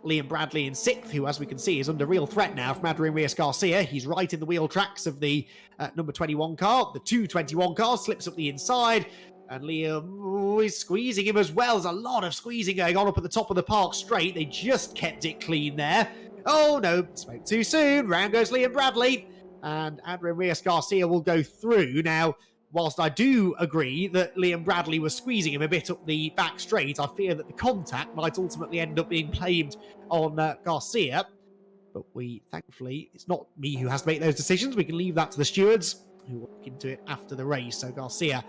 Liam Bradley in 6th, who, as we can see, is under real threat now from Adrian Reyes-Garcia. He's right in the wheel tracks of the number 21 car. The 221 car slips up the inside. And Liam is squeezing him as well. There's a lot of squeezing going on up at the top of the Park Straight. They just kept it clean there. Oh no, spoke too soon. Round goes Liam Bradley. And Adrian Reyes-Garcia will go through. Now, whilst I do agree that Liam Bradley was squeezing him a bit up the back straight, I fear that the contact might ultimately end up being blamed on Garcia. But thankfully, it's not me who has to make those decisions. We can leave that to the stewards, who will look into it after the race. So Garcia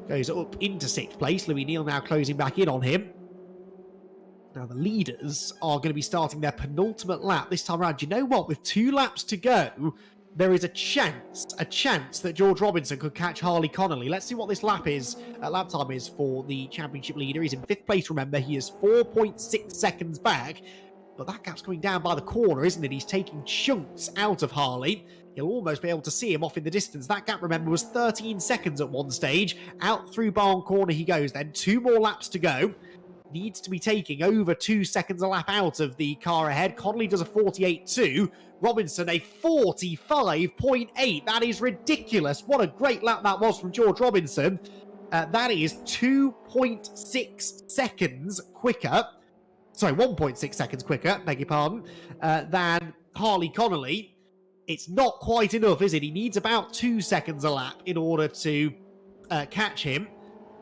goes up into 6th place. Louis Neal now closing back in on him. Now the leaders are going to be starting their penultimate lap this time around. You know what? With 2 laps to go, there is a chance that George Robinson could catch Harley Connolly. Let's see what this lap time is for the championship leader. He's in 5th place, remember. He is 4.6 seconds back. But that gap's coming down by the corner, isn't it? He's taking chunks out of Harley. You'll almost be able to see him off in the distance. That gap, remember, was 13 seconds at one stage. Out through Barn Corner he goes then. 2 more laps to go. Needs to be taking over 2 seconds a lap out of the car ahead. Connolly does a 48.2. Robinson a 45.8. That is ridiculous. What a great lap that was from George Robinson. That is 2.6 seconds quicker. Sorry, 1.6 seconds quicker, beg your pardon, than Harley Connolly. It's not quite enough, is it? He needs about 2 seconds a lap in order to catch him.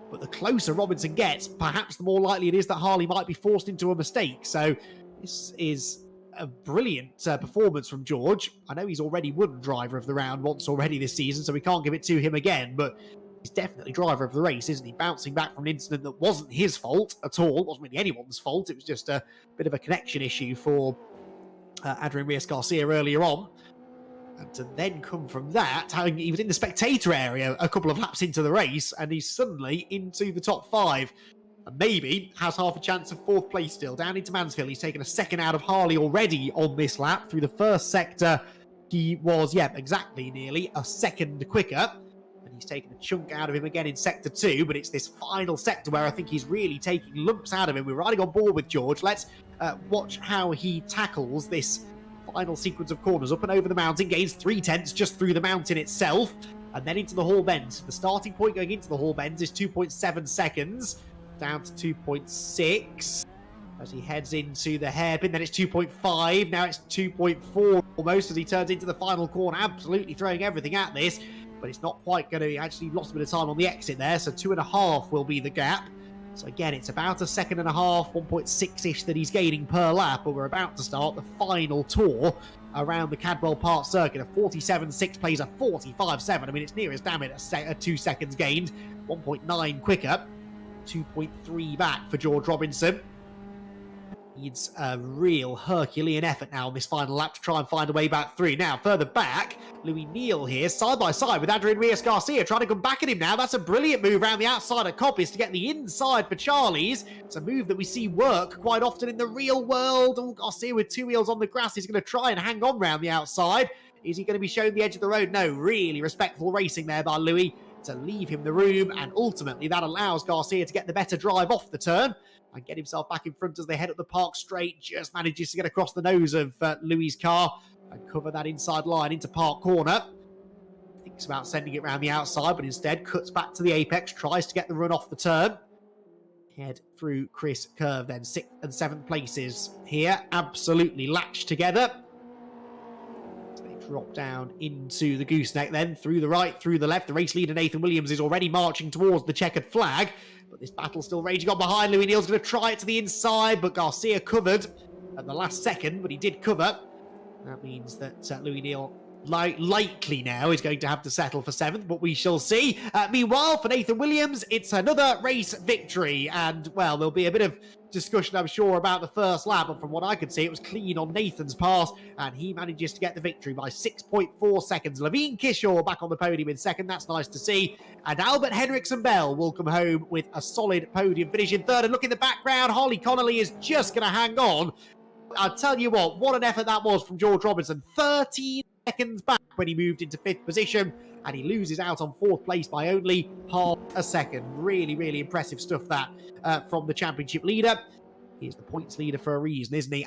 But the closer Robinson gets, perhaps the more likely it is that Harley might be forced into a mistake. So this is a brilliant performance from George. I know he's already won driver of the round once already this season, so we can't give it to him again. But he's definitely driver of the race, isn't he? Bouncing back from an incident that wasn't his fault at all. It wasn't really anyone's fault. It was just a bit of a connection issue for Adrian Reyes-Garcia earlier on. And to then come from that, he was in the spectator area a couple of laps into the race, and he's suddenly into the top 5. And maybe has half a chance of 4th place still. Down into Mansfield, he's taken a second out of Harley already on this lap. Through the first sector, he was, exactly nearly a second quicker. And he's taken a chunk out of him again in sector 2, but it's this final sector where I think he's really taking lumps out of him. We're riding on board with George. Let's watch how he tackles this final sequence of corners. Up and over the mountain, gains 3/10 just through the mountain itself, and then into the Hall Bends. The starting point going into the Hall Bends is 2.7 seconds, down to 2.6. as he heads into the hairpin. Then it's 2.5. Now it's 2.4 almost as he turns into the final corner, absolutely throwing everything at this. But it's not quite going to actually lost a bit of time on the exit there. So 2.5 will be the gap. So again, it's about a second and a half, 1.6-ish that he's gaining per lap. But we're about to start the final tour around the Cadwell Park circuit. A 47.6 plays a 45.7. I mean, it's near as damn it, 2 seconds gained. 1.9 quicker. 2.3 back for George Robinson. Needs a real Herculean effort now on this final lap to try and find a way back through. Now, further back, Louis Neal here, side by side with Adrian Reyes-Garcia, trying to come back at him now. That's a brilliant move around the outside of Coppice to get the inside for Charlie's. It's a move that we see work quite often in the real world. Oh, Garcia with 2 wheels on the grass. He's going to try and hang on round the outside. Is he going to be shown the edge of the road? No, really respectful racing there by Louis to leave him the room, and ultimately that allows Garcia to get the better drive off the turn and get himself back in front as they head up the park straight. Just manages to get across the nose of Louis' car and cover that inside line into Park Corner. Thinks about sending it around the outside, but instead cuts back to the apex, tries to get the run off the turn. Head through Chris Curve then, 6th and 7th places here, absolutely latched together. Drop down into the gooseneck then, through the right, through the left. The race leader, Nathan Williams, is already marching towards the checkered flag, but this battle's still raging on behind. Louis Neal's going to try it to the inside, but Garcia covered at the last second, but he did cover. That means that Louis Neal likely now is going to have to settle for 7th, but we shall see. Meanwhile, for Nathan Williams, it's another race victory, and, well, there'll be a bit of discussion, I'm sure, about the first lap, but from what I could see, it was clean on Nathan's pass, and he manages to get the victory by 6.4 seconds. Levine Kishaw back on the podium in 2nd, that's nice to see, and Albert Henriksen-Bell will come home with a solid podium finish in 3rd, and look in the background, Holly Connolly is just going to hang on. I'll tell you what an effort that was from George Robinson. 13 seconds back when he moved into 5th position, and he loses out on 4th place by only half a second. Really, really impressive stuff that from the championship leader. He's the points leader for a reason, isn't he?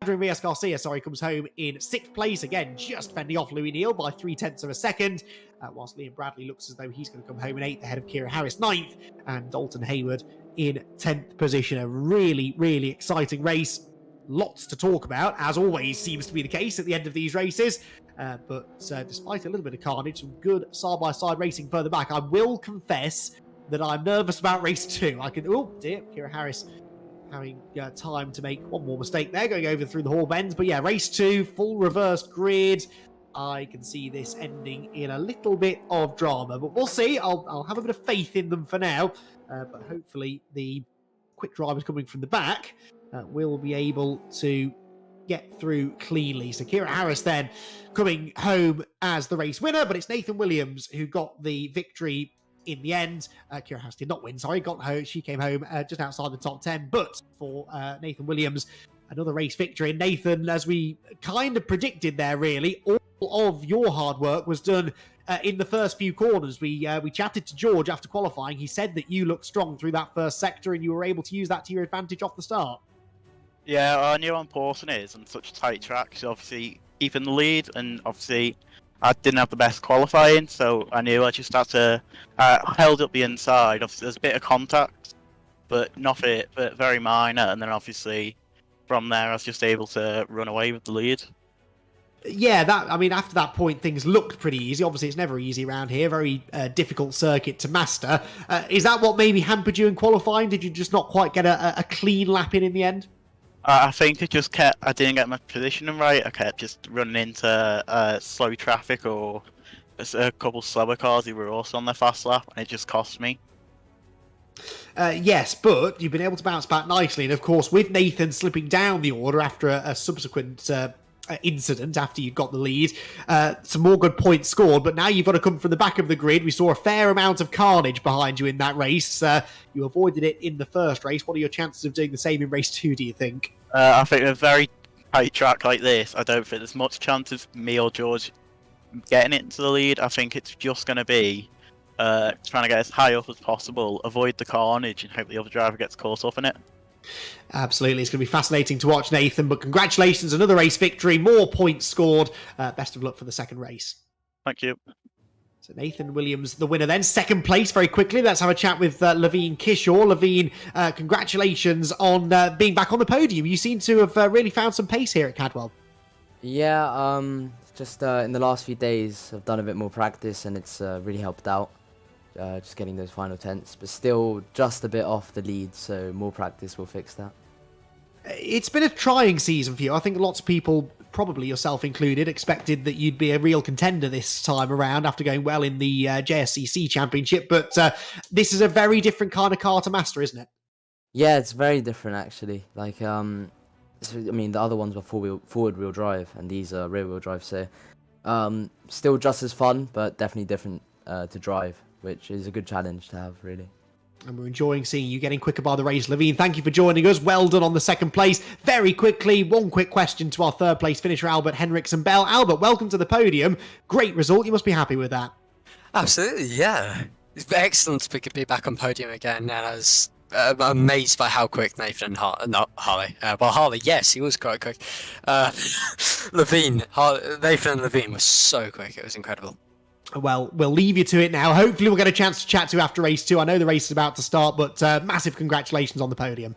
Adrian Reyes-Garcia, comes home in 6th place, again, just fending off Louis Neal by 0.3 of a second, whilst Liam Bradley looks as though he's going to come home in 8th, ahead of Kira Harris 9th, and Dalton Hayward in 10th position. A really, really exciting race. Lots to talk about, as always seems to be the case at the end of these races. But despite a little bit of carnage, some good side-by-side racing further back. I will confess that I'm nervous about race 2. Oh dear, Kira Harris having time to make one more mistake there, going over through the Hall Bends. But yeah, race 2, full reverse grid. I can see this ending in a little bit of drama, but we'll see. I'll have a bit of faith in them for now. But hopefully the quick drivers coming from the back will be able to get through cleanly. So Kira Harris then coming home as the race winner, but it's Nathan Williams who got the victory in the end. Kira Harris did not win, sorry, she came home just outside the top 10, but for Nathan Williams, another race victory. And Nathan, as we kind of predicted there, really, all of your hard work was done in the first few corners. We chatted to George after qualifying. He said that you looked strong through that first sector and you were able to use that to your advantage off the start. Yeah, I knew how important it is on such tight tracks. Obviously, even the lead, and obviously I didn't have the best qualifying, so I knew I just had to held up the inside. Obviously, there's a bit of contact, but nothing, but very minor. And then obviously from there, I was just able to run away with the lead. Yeah, after that point, things looked pretty easy. Obviously, it's never easy around here. Very difficult circuit to master. Is that what maybe hampered you in qualifying? Did you just not quite get a clean lap in the end? I think it just I didn't get my positioning right. I kept just running into slow traffic or a couple slower cars who were also on their fast lap, and it just cost me. Yes, but you've been able to bounce back nicely. And of course, with Nathan slipping down the order after a subsequent incident after you got the lead, some more good points scored, but now you've got to come from the back of the grid. We saw a fair amount of carnage behind you in that race. You avoided it in the first race. What are your chances of doing the same in race 2, do you think? I think a very tight track like this, I don't think there's much chance of me or George getting it into the lead. I think it's just going to be trying to get as high up as possible, avoid the carnage, and hope the other driver gets caught up in it. Absolutely. It's going to be fascinating to watch, Nathan, but congratulations, another race victory, more points scored. Best of luck for the second race. Thank you. So Nathan Williams, the winner then. Second place very quickly. Let's have a chat with Levine Kishore. Levine, congratulations on being back on the podium. You seem to have really found some pace here at Cadwell. Yeah, just in the last few days, I've done a bit more practice and it's really helped out. Just getting those final tenths, but still just a bit off the lead, so more practice will fix that. It's been a trying season for you. I think lots of people, probably yourself included, expected that you'd be a real contender this time around after going well in the JSCC Championship, but this is a very different kind of car to master, isn't it? Yeah, it's very different actually. Like, I mean, the other ones were forward wheel drive, and these are rear wheel drive, so still just as fun, but definitely different to drive, which is a good challenge to have, really. And we're enjoying seeing you getting quicker by the race. Levine, thank you for joining us. Well done on the second place. Very quickly, one quick question to our third place finisher, Albert Henriksen Bell. Albert, welcome to the podium. Great result. You must be happy with that. Absolutely, yeah. It's excellent to be back on podium again, and I was amazed by how quick Nathan and Harley, yes, he was quite quick. Nathan and Levine were so quick, it was incredible. Well, we'll leave you to it now. Hopefully we'll get a chance to chat to you after race 2. I know the race is about to start, but massive congratulations on the podium.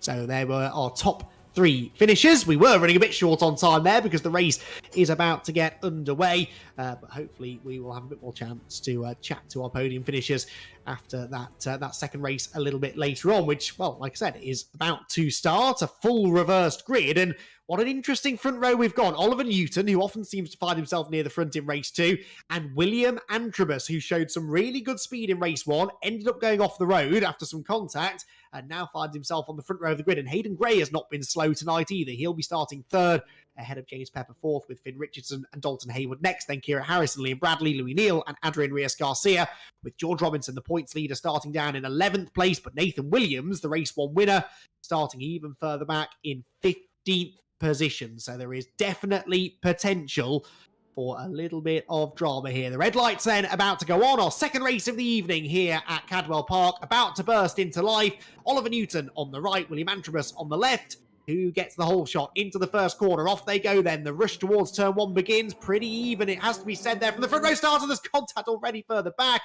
So there were our top 3 finishers. We were running a bit short on time there because the race is about to get underway. But hopefully we will have a bit more chance to chat to our podium finishers after that second race a little bit later on, which, well, like I said, is about to start. A full reversed grid, and what an interesting front row we've got. Oliver Newton, who often seems to find himself near the front in race 2, and William Antrobus, who showed some really good speed in race 1, ended up going off the road after some contact, and now finds himself on the front row of the grid. And Hayden Gray has not been slow tonight either. He'll be starting 3rd, ahead of James Pepper 4th, with Finn Richardson and Dalton Hayward next, then Kira Harrison, Liam Bradley, Louis Neal, and Adrian Reyes-Garcia, with George Robinson, the points leader, starting down in 11th place, but Nathan Williams, the race 1 winner, starting even further back in 15th position. So there is definitely potential for a little bit of drama here. The red lights then about to go on. Our second race of the evening here at Cadwell Park, about to burst into life. Oliver Newton on the right, William Antrobus on the left. Who gets the whole shot into the first corner? Off they go then. The rush towards turn 1 begins. Pretty even, it has to be said there. From the front row starter, there's contact already further back.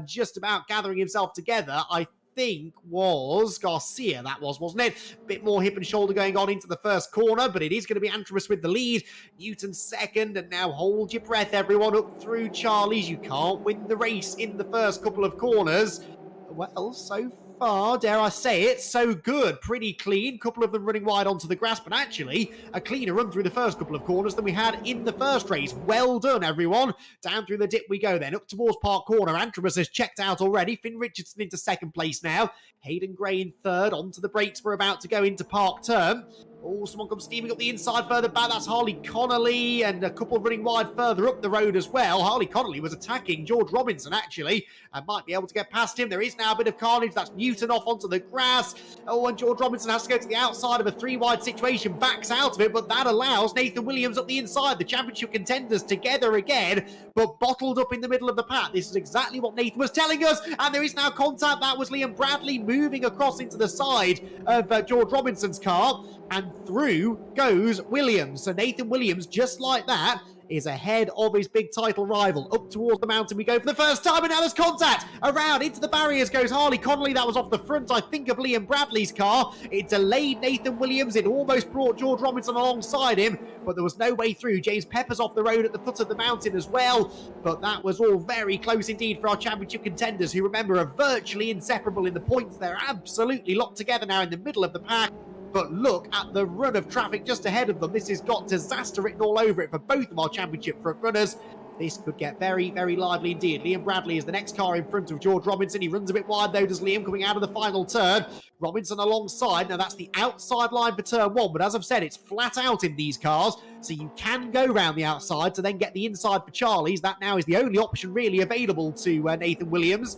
Just about gathering himself together, I think was Garcia, that was, wasn't it? Bit more hip and shoulder going on into the first corner, but it is going to be Antrobus with the lead. Newton second, and now hold your breath, everyone, up through Charlie's. You can't win the race in the first couple of corners. Well, so far, dare I say it, so good. Pretty clean. Couple of them running wide onto the grass, but actually a cleaner run through the first couple of corners than we had in the first race. Well done, everyone. Down through the dip we go then, up towards Park Corner. Antrobus has checked out already. Finn Richardson into second place now. Hayden Gray in 3rd. Onto the brakes. We're about to go into Park Turn. Oh, someone comes steaming up the inside further back. That's Harley Connolly, and a couple running wide further up the road as well. Harley Connolly was attacking George Robinson, actually, and might be able to get past him. There is now a bit of carnage. That's Newton off onto the grass. Oh, and George Robinson has to go to the outside of a 3-wide situation, backs out of it, but that allows Nathan Williams up the inside. The championship contenders together again, but bottled up in the middle of the pack. This is exactly what Nathan was telling us, and there is now contact. That was Liam Bradley moving across into the side of George Robinson's car, and through goes Williams. So Nathan Williams, just like that, is ahead of his big title rival. Up towards the mountain we go for the first time, and now there's contact. Around into the barriers goes Harley Connolly. That was off the front, I think, of Liam Bradley's car. It delayed Nathan Williams. It almost brought George Robinson alongside him, but there was no way through. James Pepper's off the road at the foot of the mountain as well, but that was all very close indeed for our championship contenders, who, remember, are virtually inseparable in the points. They're absolutely locked together now in the middle of the pack. But look at the run of traffic just ahead of them. This has got disaster written all over it for both of our championship front runners. This could get very, very lively indeed. Liam Bradley is the next car in front of George Robinson. He runs a bit wide though, does Liam, coming out of the final turn. Robinson alongside. Now that's the outside line for turn 1, but as I've said, it's flat out in these cars, so you can go round the outside to then get the inside for Charlie's. That now is the only option really available to Nathan Williams.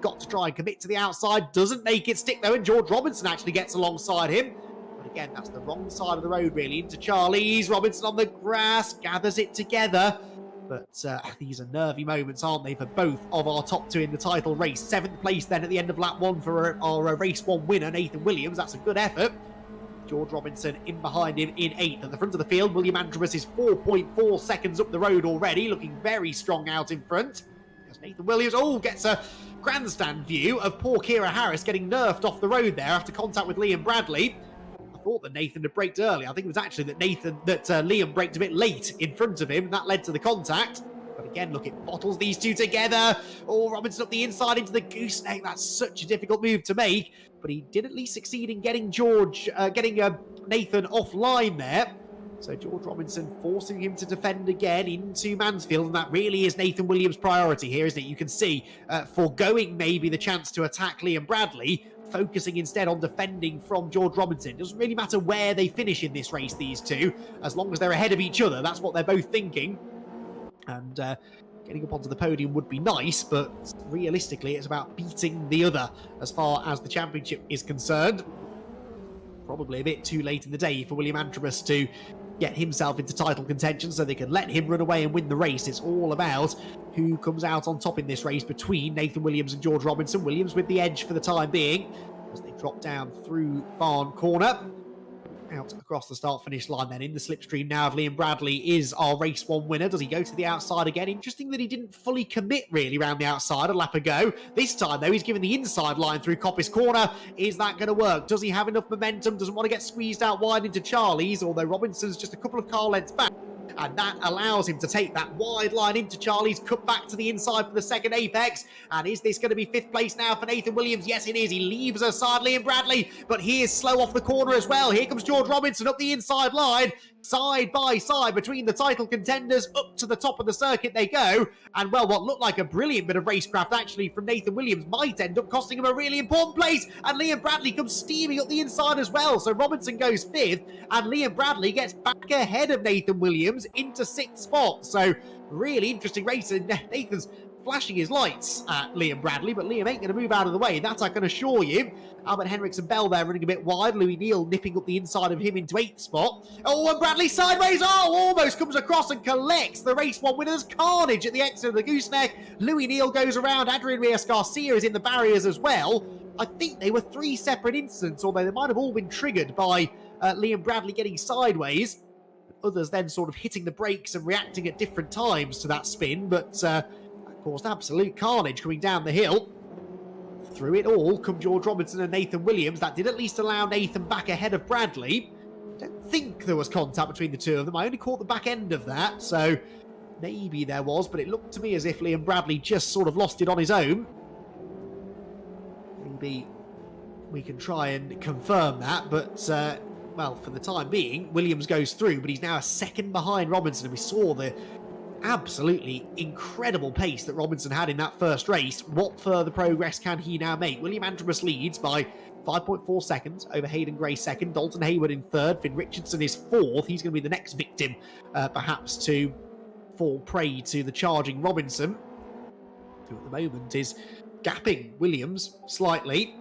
Got to try and commit to the outside. Doesn't make it stick though, and George Robinson actually gets alongside him. Again, that's the wrong side of the road, really, into Charlie's. Robinson on the grass, gathers it together. But these are nervy moments, aren't they, for both of our top 2 in the title race. 7th place then at the end of lap 1 for our race 1 winner, Nathan Williams. That's a good effort. George Robinson in behind him in 8th. At the front of the field, William Andrews is 4.4 seconds up the road already, looking very strong out in front. As Nathan Williams, gets a grandstand view of poor Kira Harris getting nerfed off the road there after contact with Liam Bradley. I thought that Nathan had braked early. I think it was actually that Liam braked a bit late in front of him, and that led to the contact. But again, look, it bottles these two together. Robinson up the inside into the gooseneck. That's such a difficult move to make. But he did at least succeed in getting Nathan offline there. So George Robinson forcing him to defend again into Mansfield, and that really is Nathan Williams' priority here, isn't it? You can see foregoing maybe the chance to attack Liam Bradley, focusing instead on defending from George Robinson. It doesn't really matter where they finish in this race, these two, as long as they're ahead of each other. That's what they're both thinking. And getting up onto the podium would be nice, but realistically, it's about beating the other as far as the championship is concerned. Probably a bit too late in the day for William Andrews to get himself into title contention so they can let him run away and win the race. It's all about who comes out on top in this race between Nathan Williams and George Robinson. Williams with the edge for the time being as they drop down through Barn Corner. Out across the start-finish line then in the slipstream now of Liam Bradley is our race 1 winner. Does he go to the outside again? Interesting that he didn't fully commit really around the outside a lap ago. This time though, he's given the inside line through Coppice Corner. Is that going to work? Does he have enough momentum? Doesn't want to get squeezed out wide into Charlie's, although Robinson's just a couple of car lengths back. And that allows him to take that wide line into Charlie's, cut back to the inside for the second apex. And is this going to be 5th place now for Nathan Williams? Yes, it is. He leaves aside Liam Bradley, but he is slow off the corner as well. Here comes George Robinson up the inside line. Side by side between the title contenders, up to the top of the circuit they go. And well, what looked like a brilliant bit of racecraft actually from Nathan Williams might end up costing him a really important place. And Liam Bradley comes steaming up the inside as well. So Robinson goes 5th and Liam Bradley gets back ahead of Nathan Williams into 6th spot. So really interesting race, and Nathan's flashing his lights at Liam Bradley, but Liam ain't going to move out of the way, that I can assure you. Albert Henriksen Bell there running a bit wide. Louis Neal nipping up the inside of him into 8th spot. And Bradley sideways. Almost comes across and collects the race 1 winner's carnage at the exit of the gooseneck. Louis Neal goes around. Adrian Reyes Garcia is in the barriers as well. I think they were 3 separate incidents, although they might have all been triggered by Liam Bradley getting sideways. Others then sort of hitting the brakes and reacting at different times to that spin, but that caused absolute carnage coming down the hill. Through it all come George Robinson and Nathan Williams. That did at least allow Nathan back ahead of Bradley. I don't think there was contact between the two of them. I only caught the back end of that, so maybe there was, but it looked to me as if Liam Bradley just sort of lost it on his own. Maybe we can try and confirm that, but well, for the time being, Williams goes through, but he's now a second behind Robinson, and we saw the absolutely incredible pace that Robinson had in that first race. What further progress can he now make? William Andrews leads by 5.4 seconds over Hayden Gray second, Dalton Hayward in third, Finn Richardson is 4th. He's going to be the next victim, perhaps, to fall prey to the charging Robinson, who at the moment is gapping Williams slightly.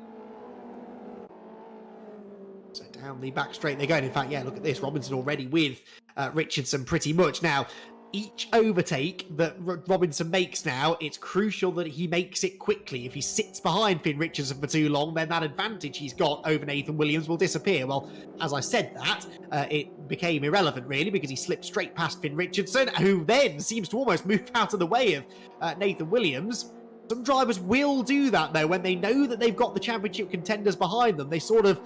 So down the back straight they go. And in fact, yeah, look at this. Robinson already with Richardson pretty much. Now, each overtake that Robinson makes now, it's crucial that he makes it quickly. If he sits behind Finn Richardson for too long, then that advantage he's got over Nathan Williams will disappear. Well, as I said that, it became irrelevant, really, because he slipped straight past Finn Richardson, who then seems to almost move out of the way of Nathan Williams. Some drivers will do that, though, when they know that they've got the championship contenders behind them. They sort of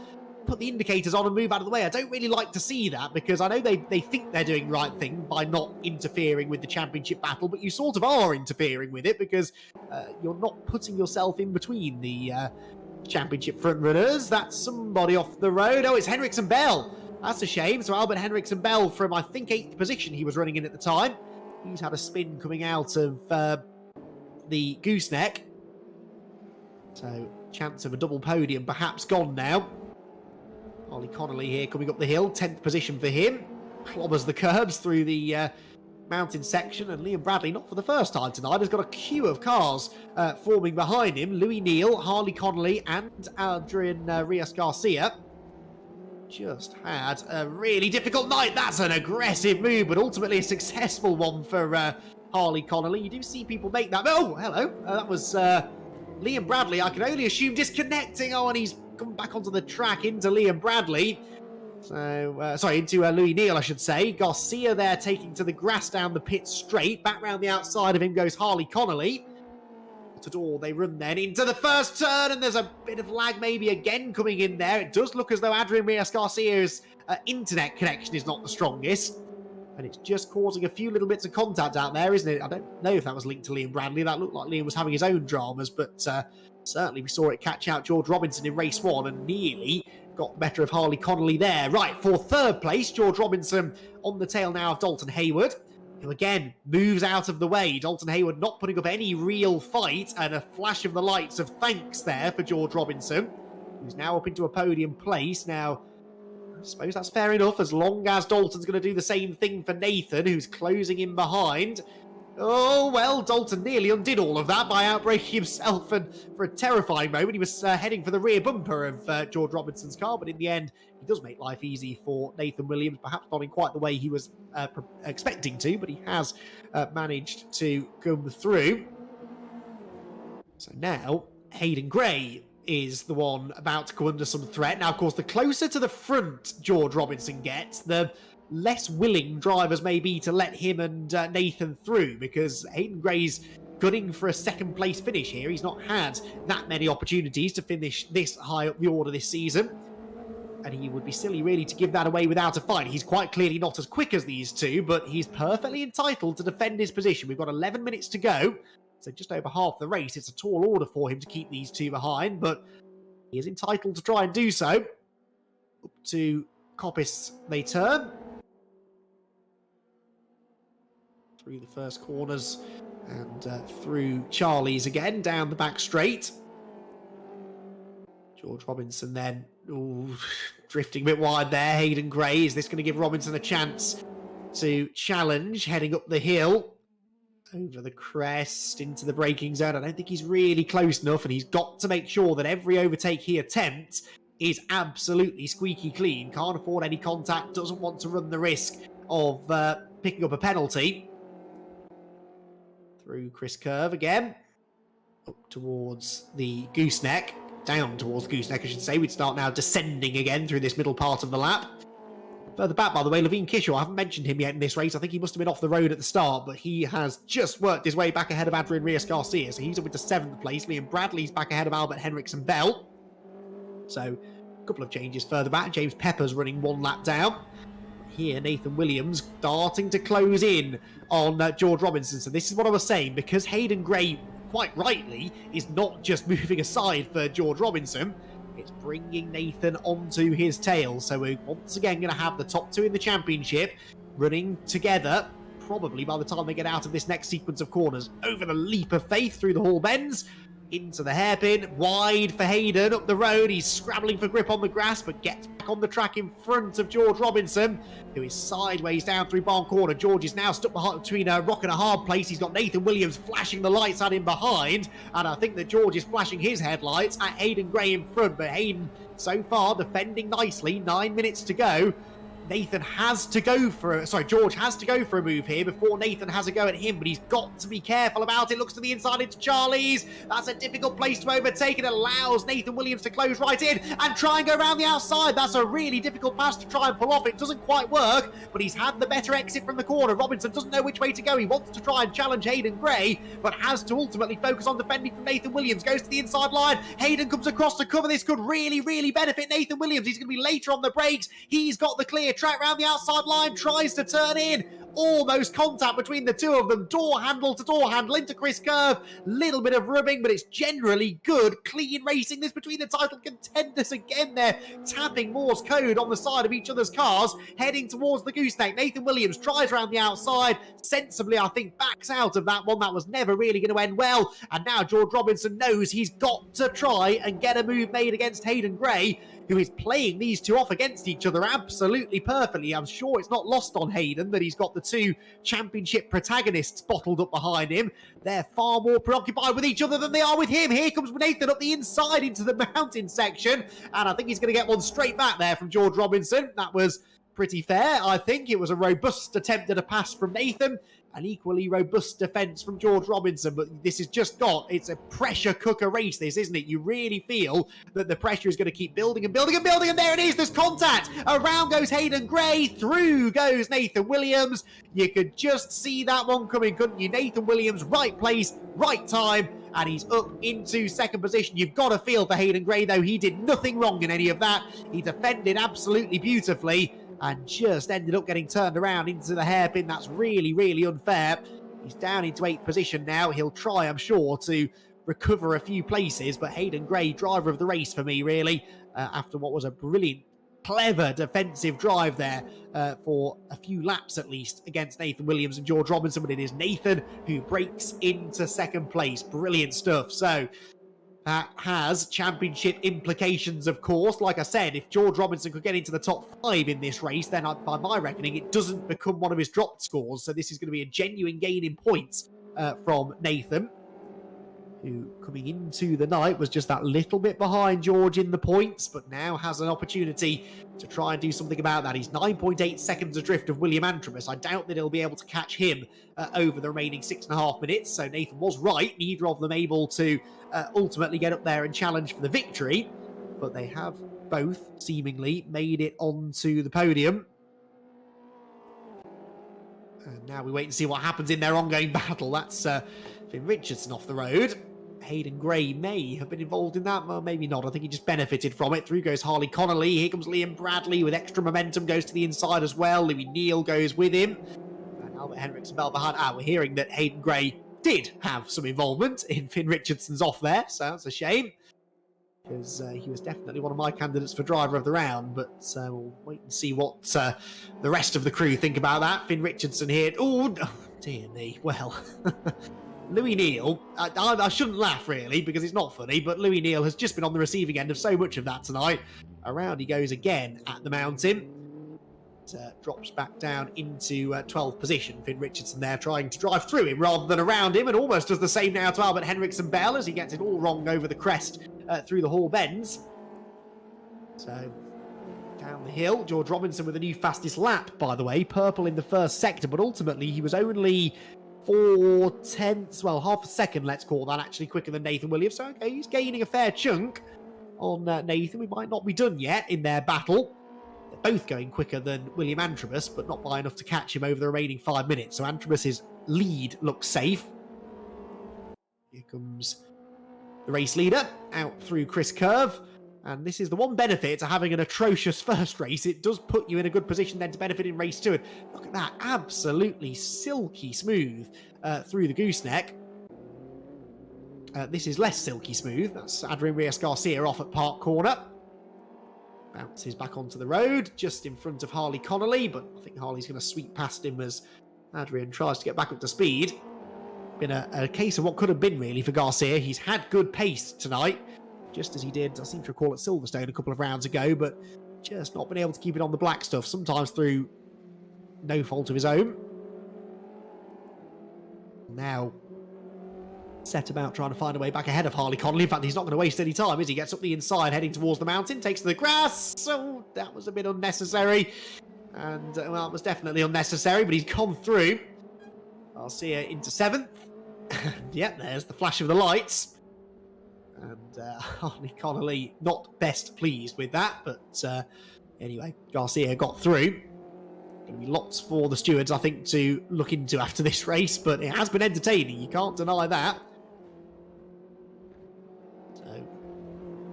put the indicators on and move out of the way. I don't really like to see that, because I know they think they're doing the right thing by not interfering with the championship battle, but you sort of are interfering with it, because you're not putting yourself in between the championship front runners. That's somebody off the road. Oh, it's Henriksen Bell. That's a shame. So Albert Henriksen Bell from, I think, 8th position he was running in at the time. He's had a spin coming out of the gooseneck. So chance of a double podium perhaps gone now. Ollie Connolly here coming up the hill, 10th position for him. Clobbers the curbs through the mountain section, and Liam Bradley, not for the first time tonight, has got a queue of cars forming behind him. Louis Neal, Harley Connolly and Adrian Reyes Garcia just had a really difficult night. That's an aggressive move, but ultimately a successful one for Harley Connolly. You do see people make that. Oh, hello. That was Liam Bradley. I can only assume disconnecting. Oh, and he's come back onto the track into Liam Bradley. So, sorry, into Louis Neal, I should say. Garcia there taking to the grass down the pit straight. Back round the outside of him goes Harley Connolly. They run then into the first turn, and there's a bit of lag maybe again coming in there. It does look as though Adrian Rios Garcia's internet connection is not the strongest. And it's just causing a few little bits of contact out there, isn't it? I don't know if that was linked to Liam Bradley. That looked like Liam was having his own dramas, but certainly we saw it catch out George Robinson in race 1 and nearly got the better of Harley Connolly there. Right, for third place, George Robinson on the tail now of Dalton Hayward, who again moves out of the way. Dalton Hayward not putting up any real fight, and a flash of the lights of thanks there for George Robinson, who's now up into a podium place. Now, I suppose that's fair enough, as long as Dalton's going to do the same thing for Nathan, who's closing in behind. Oh, well, Dalton nearly undid all of that by outbraking himself, and for a terrifying moment, he was heading for the rear bumper of George Robinson's car, but in the end, he does make life easy for Nathan Williams, perhaps not in quite the way he was expecting to, but he has managed to come through. So now, Hayden Gray is the one about to come under some threat. Now, of course, the closer to the front George Robinson gets, the less willing drivers may be to let him and Nathan through, because Hayden Gray's gunning for a second place finish here. He's not had that many opportunities to finish this high up the order this season, and he would be silly really to give that away without a fight. He's quite clearly not as quick as these two, but he's perfectly entitled to defend his position. We've got 11 minutes to go, so just over half the race. It's a tall order for him to keep these two behind, but he is entitled to try and do so. Up to Coppice they turn. Through the first corners and through Charlie's again, down the back straight. George Robinson then, drifting a bit wide there. Hayden Gray, is this going to give Robinson a chance to challenge, heading up the hill? Over the crest, into the braking zone. I don't think he's really close enough, and he's got to make sure that every overtake he attempts is absolutely squeaky clean. Can't afford any contact, doesn't want to run the risk of picking up a penalty. Through Chris Curve again, up towards the gooseneck, down towards the gooseneck I should say. We'd start now descending again through this middle part of the lap. Further back, by the way, Levine Kishore, I haven't mentioned him yet in this race. I think he must have been off the road at the start, but he has just worked his way back ahead of Adrian Rios Garcia, so he's up into 7th place. Liam Bradley's back ahead of Albert Henriksen Bell. So, a couple of changes further back. James Pepper's running 1 lap down. Here, Nathan Williams starting to close in on George Robinson. So this is what I was saying, because Hayden Gray, quite rightly, is not just moving aside for George Robinson, it's bringing Nathan onto his tail. So we're once again going to have the top 2 in the championship running together, probably by the time they get out of this next sequence of corners. Over the leap of faith through the Hall Bends, into the hairpin, wide for Hayden, up the road. He's scrabbling for grip on the grass, but gets back on the track in front of George Robinson, who is sideways down through Barn Corner. George is now stuck between a rock and a hard place. He's got Nathan Williams flashing the lights at him behind, and I think that George is flashing his headlights at Hayden Gray in front, but Hayden so far defending nicely. 9 minutes to go. Nathan has to go for George has to go for a move here before Nathan has a go at him, but he's got to be careful about it. Looks to the inside into Charlie's. That's a difficult place to overtake. It allows Nathan Williams to close right in and try and go around the outside. That's a really difficult pass to try and pull off. It doesn't quite work, but he's had the better exit from the corner. Robinson doesn't know which way to go. He wants to try and challenge Hayden Gray, but has to ultimately focus on defending from Nathan Williams. Goes to the inside line. Hayden comes across to cover. This could really, really benefit Nathan Williams. He's going to be later on the brakes. He's got the clear track round the outside line, tries to turn in, almost contact between the two of them, door handle to door handle into Chris Curve, little bit of rubbing, but it's generally good, clean racing. This between the title contenders again. They're tapping Morse code on the side of each other's cars, heading towards the gooseneck. Nathan Williams tries around the outside, sensibly I think backs out of that one. That was never really going to end well, and now George Robinson knows he's got to try and get a move made against Hayden Gray, who is playing these two off against each other absolutely perfectly. I'm sure it's not lost on Hayden that he's got the two championship protagonists bottled up behind him. They're far more preoccupied with each other than they are with him. Here comes Nathan up the inside into the mountain section, and I think he's going to get one straight back there from George Robinson. That was pretty fair. I think it was a robust attempt at a pass from Nathan. an equally robust defence from George Robinson, but this is it's a pressure cooker race, this, isn't it? You really feel that the pressure is going to keep building and building and building, and there it is, there's contact! Around goes Hayden Gray, through goes Nathan Williams. You could just see that one coming, couldn't you? Nathan Williams, right place, right time, and he's up into second position. You've got to feel for Hayden Gray, though. He did nothing wrong in any of that. He defended absolutely beautifully and just ended up getting turned around into the hairpin. That's really, really unfair. He's down into 8th position now. He'll try, I'm sure, to recover a few places, but Hayden Gray, driver of the race for me, really, after what was a brilliant, clever defensive drive there for a few laps at least against Nathan Williams and George Robinson, but it is Nathan who breaks into second place. Brilliant stuff. So that has championship implications, of course. Like I said, if George Robinson could get into the top 5 in this race, then by my reckoning, it doesn't become one of his dropped scores. So this is going to be a genuine gain in points from Nathan, who coming into the night was just that little bit behind George in the points, but now has an opportunity to try and do something about that. He's 9.8 seconds adrift of William Antrobus. I doubt that he'll be able to catch him over the remaining 6.5 minutes. So Nathan was right, neither of them able to ultimately get up there and challenge for the victory, but they have both seemingly made it onto the podium. And now we wait and see what happens in their ongoing battle. That's Finn Richardson off the road. Hayden Gray may have been involved in that, well, maybe not. I think he just benefited from it. Through goes Harley Connolly. Here comes Liam Bradley with extra momentum, goes to the inside as well. Louis Neal goes with him. And Albert Henriksen Bell behind. We're hearing that Hayden Gray did have some involvement in Finn Richardson's off there, so that's a shame, because he was definitely one of my candidates for driver of the round, but we'll wait and see what the rest of the crew think about that. Finn Richardson here. Oh, dear me. Well, Louis Neal, I shouldn't laugh really because it's not funny, but Louis Neal has just been on the receiving end of so much of that tonight. Around he goes again at the mountain. Drops back down into 12th position. Finn Richardson there trying to drive through him rather than around him, and almost does the same now to Albert Henriksen Bell as he gets it all wrong over the crest through the Hall Bends. So down the hill, George Robinson with a new fastest lap, by the way. Purple in the first sector, but ultimately he was only 4/10, well, half a second, let's call that, actually quicker than Nathan Williams. So, okay, he's gaining a fair chunk on Nathan. We might not be done yet in their battle. They're both going quicker than William Antrobus, but not by enough to catch him over the remaining 5 minutes. So Antrobus's lead looks safe. Here comes the race leader out through Chris Curve. And this is the one benefit to having an atrocious first race. It does put you in a good position then to benefit in race 2. And look at that, absolutely silky smooth through the gooseneck. This is less silky smooth. That's Adrian Reyes-Garcia off at Park Corner. Bounces back onto the road, just in front of Harley Connolly, but I think Harley's going to sweep past him as Adrian tries to get back up to speed. Been a case of what could have been, really, for Garcia. He's had good pace tonight, just as he did, I seem to recall, at Silverstone a couple of rounds ago, but just not been able to keep it on the black stuff, sometimes through no fault of his own. Now set about trying to find a way back ahead of Harley Connolly. In fact, he's not going to waste any time as he gets up the inside, heading towards the mountain, takes to the grass. So that was a bit unnecessary. And, well, it was definitely unnecessary, but he's gone through. Garcia into 7th. And, yeah, there's the flash of the lights. And Harley Connolly not best pleased with that. But anyway, Garcia got through. Going to be lots for the stewards, I think, to look into after this race. But it has been entertaining. You can't deny that.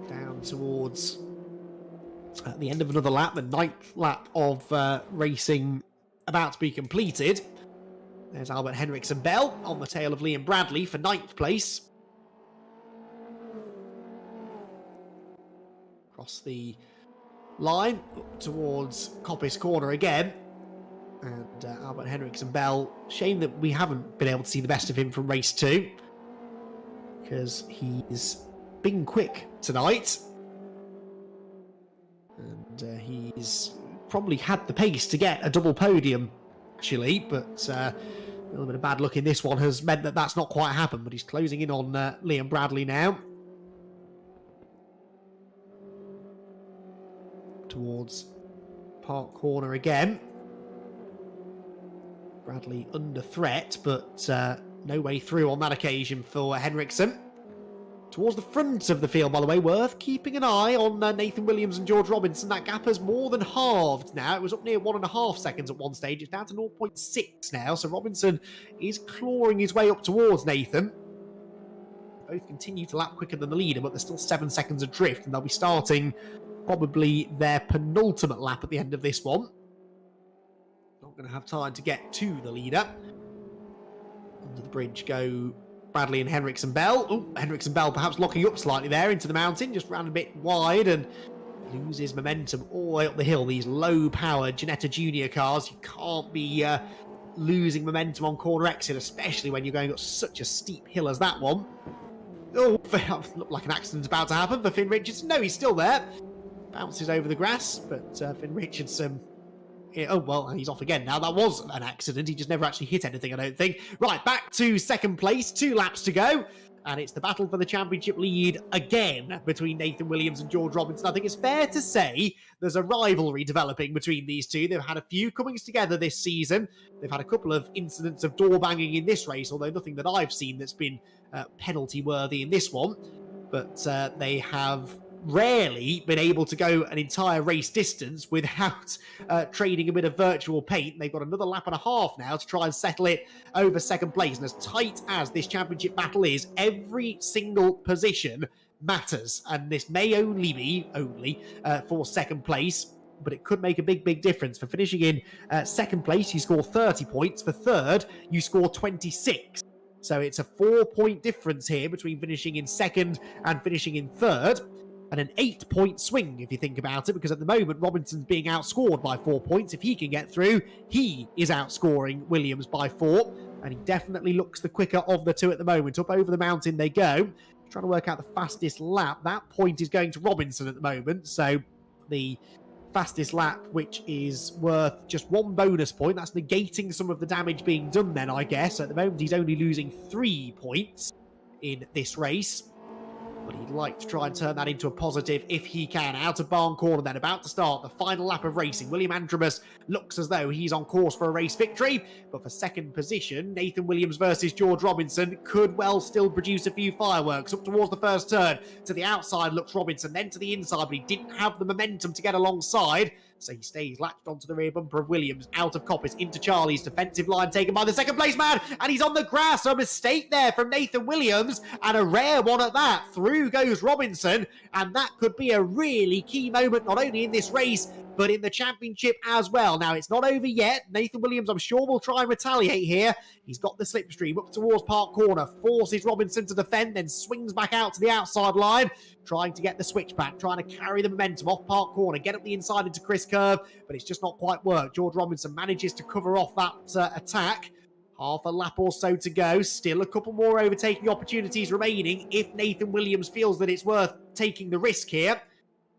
Down towards the end of another lap, the 9th lap of racing about to be completed. There's Albert Henriksen Bell on the tail of Liam Bradley for 9th place. Across the line up towards Coppice Corner again. And Albert Henriksen Bell, shame that we haven't been able to see the best of him from race 2, because he's been quick tonight, and he's probably had the pace to get a double podium actually, but a little bit of bad luck in this one has meant that that's not quite happened. But he's closing in on Liam Bradley now towards Park Corner again. Bradley under threat, but no way through on that occasion for Henriksen. Towards the front of the field, by the way, worth keeping an eye on Nathan Williams and George Robinson. That gap has more than halved now. It was up near 1.5 seconds at one stage. It's down to 0.6 now. So Robinson is clawing his way up towards Nathan. Both continue to lap quicker than the leader, but there's still 7 seconds adrift, and they'll be starting probably their penultimate lap at the end of this one. Not going to have time to get to the leader. Under the bridge go Bradley and Henriksen Bell. Oh, Henriksen Bell perhaps locking up slightly there into the mountain, just ran a bit wide and loses momentum all the way up the hill. These low-powered Ginetta Junior cars, you can't be losing momentum on corner exit, especially when you're going up such a steep hill as that one. Oh, looked like an accident's about to happen for Finn Richardson. No, he's still there. Bounces over the grass, but Finn Richardson... Oh, well, he's off again now. That was an accident. He just never actually hit anything, I don't think. Right, back to second place. 2 laps to go. And it's the battle for the championship lead again between Nathan Williams and George Robinson. I think it's fair to say there's a rivalry developing between these two. They've had a few comings together this season. They've had a couple of incidents of door banging in this race, although nothing that I've seen that's been penalty worthy in this one. But they have rarely been able to go an entire race distance without trading a bit of virtual paint. They've got another lap and a half now to try and settle it over second place. And as tight as this championship battle is, every single position matters. And this may only be for second place, but it could make a big difference. For finishing in second place, you score 30 points. For third, you score 26. So it's a 4-point difference here between finishing in second and finishing in third. And an 8-point swing, if you think about it, because at the moment, Robinson's being outscored by 4 points. If he can get through, he is outscoring Williams by 4. And he definitely looks the quicker of the two at the moment. Up over the mountain they go. Trying to work out the fastest lap. That point is going to Robinson at the moment. So the fastest lap, which is worth just 1 bonus point. That's negating some of the damage being done then, I guess. At the moment, he's only losing 3 points in this race. But he'd like to try and turn that into a positive if he can. Out of barn corner then, about to start the final lap of racing. William Andremus looks as though he's on course for a race victory. But for second position, Nathan Williams versus George Robinson could well still produce a few fireworks. Up towards the first turn. To the outside looks Robinson, then to the inside, but he didn't have the momentum to get alongside. So he stays latched onto the rear bumper of Williams, out of Coppice, into Charlie's defensive line taken by the second place man, and he's on the grass. A mistake there from Nathan Williams, and a rare one at that. Through goes Robinson, and that could be a really key moment, not only in this race, but in the championship as well. Now, it's not over yet. Nathan Williams, I'm sure, will try and retaliate here. He's got the slipstream up towards Park Corner, forces Robinson to defend, then swings back out to the outside line, trying to get the switchback, trying to carry the momentum off Park Corner, get up the inside into Chris Curve, but it's just not quite worked. George Robinson manages to cover off that attack. Half a lap or so to go. Still a couple more overtaking opportunities remaining if Nathan Williams feels that it's worth taking the risk here.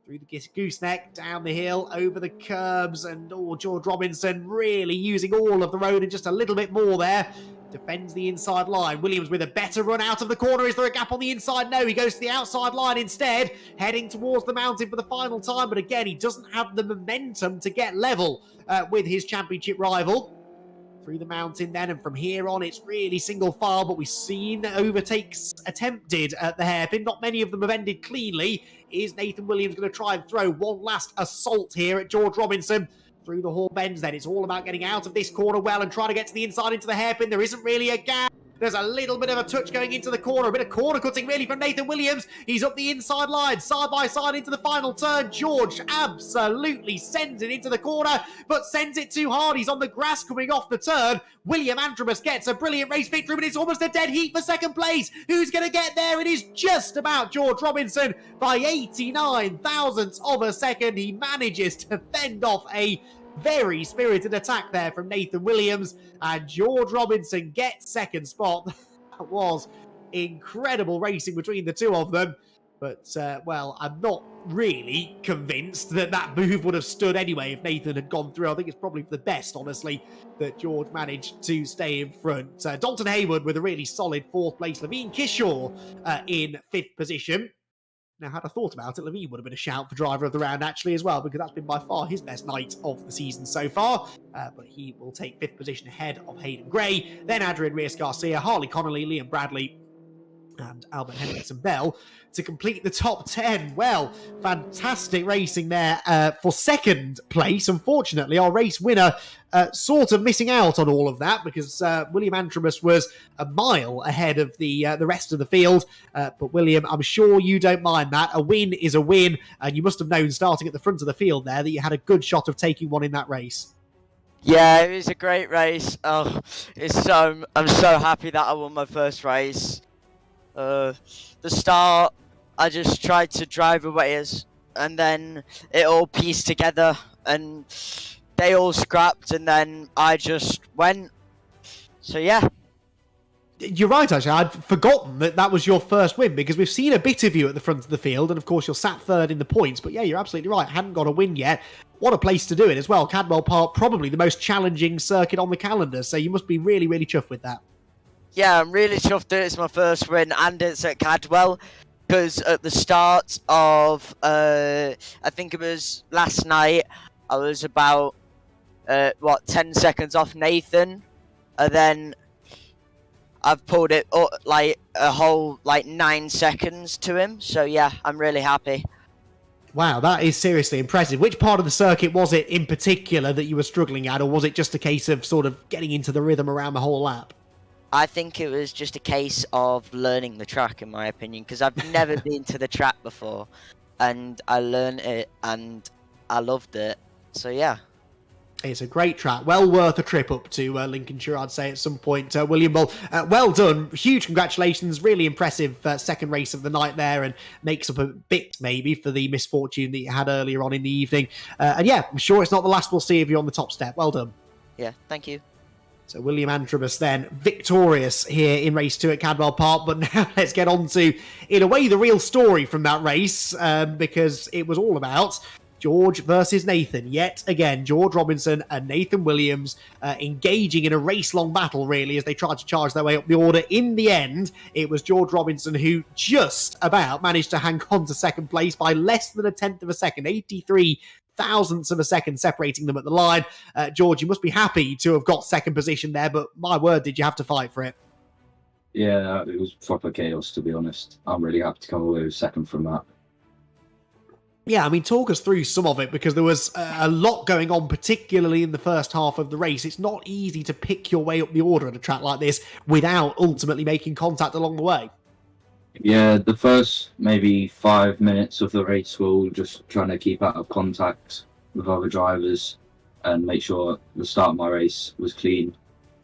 Through the gooseneck, down the hill, over the curbs, and George Robinson really using all of the road and just a little bit more there. Defends the inside line. Williams with a better run out of the corner. Is there a gap on the inside? No, he goes to the outside line instead, heading towards the mountain for the final time. But again, he doesn't have the momentum to get level with his championship rival. Through the mountain then, and from here on, it's really single file, but we've seen overtakes attempted at the hairpin. Not many of them have ended cleanly. Is Nathan Williams going to try and throw one last assault here at George Robinson? Through the Hall Bends then, it's all about getting out of this corner well and trying to get to the inside into the hairpin. There isn't really a gap. There's a little bit of a touch going into the corner, a bit of corner cutting really from Nathan Williams. He's up the inside line, side by side into the final turn. George absolutely sends it into the corner, but sends it too hard. He's on the grass coming off the turn. William Andremus gets a brilliant race victory, but it's almost a dead heat for second place. Who's going to get there? It is just about George Robinson by 89 thousandths of a second. He manages to fend off a very spirited attack there from Nathan Williams, and George Robinson gets second spot. That was incredible racing between the two of them. But, well, I'm not really convinced that that move would have stood anyway if Nathan had gone through. I think it's probably for the best, honestly, that George managed to stay in front. Dalton Hayward with a really solid fourth place. Levine Kishore in fifth position. Now, had I thought about it, Levine would have been a shout for driver of the round, actually, as well, because that's been by far his best night of the season so far. But he will take 5th position ahead of Hayden Gray, then Adrian Reyes-Garcia, Harley Connolly, Liam Bradley, and Albert Henderson Bell to complete the top 10. Well, fantastic racing there for second place. Unfortunately, our race winner sort of missing out on all of that because William Antrobus was a mile ahead of the rest of the field. But William, I'm sure you don't mind that. A win is a win, and you must have known starting at the front of the field there that you had a good shot of taking one in that race. Yeah, it was a great race. Oh, I'm so happy that I won my first race. The start, I just tried to drive away us, and then it all pieced together, and they all scrapped, and then I just went. So yeah. You're right, actually. I'd forgotten that was your first win because we've seen a bit of you at the front of the field, and of course you're sat third in the points. But yeah, you're absolutely right. Hadn't got a win yet. What a place to do it as well. Cadwell Park, probably the most challenging circuit on the calendar, so you must be really, really chuffed with that. Yeah, I'm really chuffed that it's my first win and it's at Cadwell, because at the start of, I think it was last night, I was about, 10 seconds off Nathan, and then I've pulled it up, like, a whole, 9 seconds to him, so yeah, I'm really happy. Wow, that is seriously impressive. Which part of the circuit was it in particular that you were struggling at, or was it just a case of sort of getting into the rhythm around the whole lap? I think it was just a case of learning the track, in my opinion, because I've never been to the track before, and I learned it, and I loved it. So yeah. It's a great track. Well worth a trip up to Lincolnshire, I'd say, at some point. William Bull, well done. Huge congratulations. Really impressive second race of the night there, and makes up a bit, maybe, for the misfortune that you had earlier on in the evening. And yeah, I'm sure it's not the last we'll see of you on the top step. Well done. Yeah, thank you. So William Antrobus then victorious here in race 2 at Cadwell Park. But now let's get on to, in a way, the real story from that race, because it was all about George versus Nathan. Yet again, George Robinson and Nathan Williams engaging in a race-long battle, really, as they tried to charge their way up the order. In the end, it was George Robinson who just about managed to hang on to second place by less than a tenth of a second, 83 thousandths of a second separating them at the line. George, you must be happy to have got second position there, but my word, did you have to fight for it? Yeah, it was proper chaos, to be honest. I'm really happy to come away with second from that. Yeah, I mean, talk us through some of it, because there was a lot going on, particularly in the first half of the race. It's not easy to pick your way up the order at a track like this without ultimately making contact along the way. Yeah, the first maybe 5 minutes of the race were all just trying to keep out of contact with other drivers and make sure the start of my race was clean,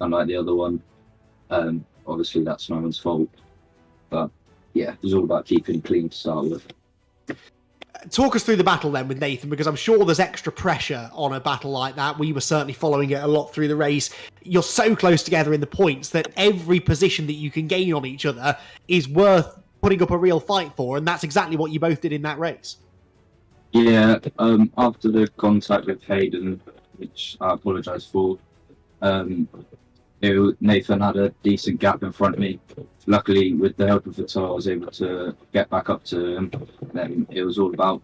unlike the other one. Obviously, that's no one's fault. But yeah, it was all about keeping clean to start with. Talk us through the battle then with Nathan, because I'm sure there's extra pressure on a battle like that. We were certainly following it a lot through the race. You're so close together in the points that every position that you can gain on each other is worth putting up a real fight for, and that's exactly what you both did in that race. Yeah, after the contact with Hayden, which I apologise for, Nathan had a decent gap in front of me. Luckily, with the help of the tow, I was able to get back up to him. Then it was all about,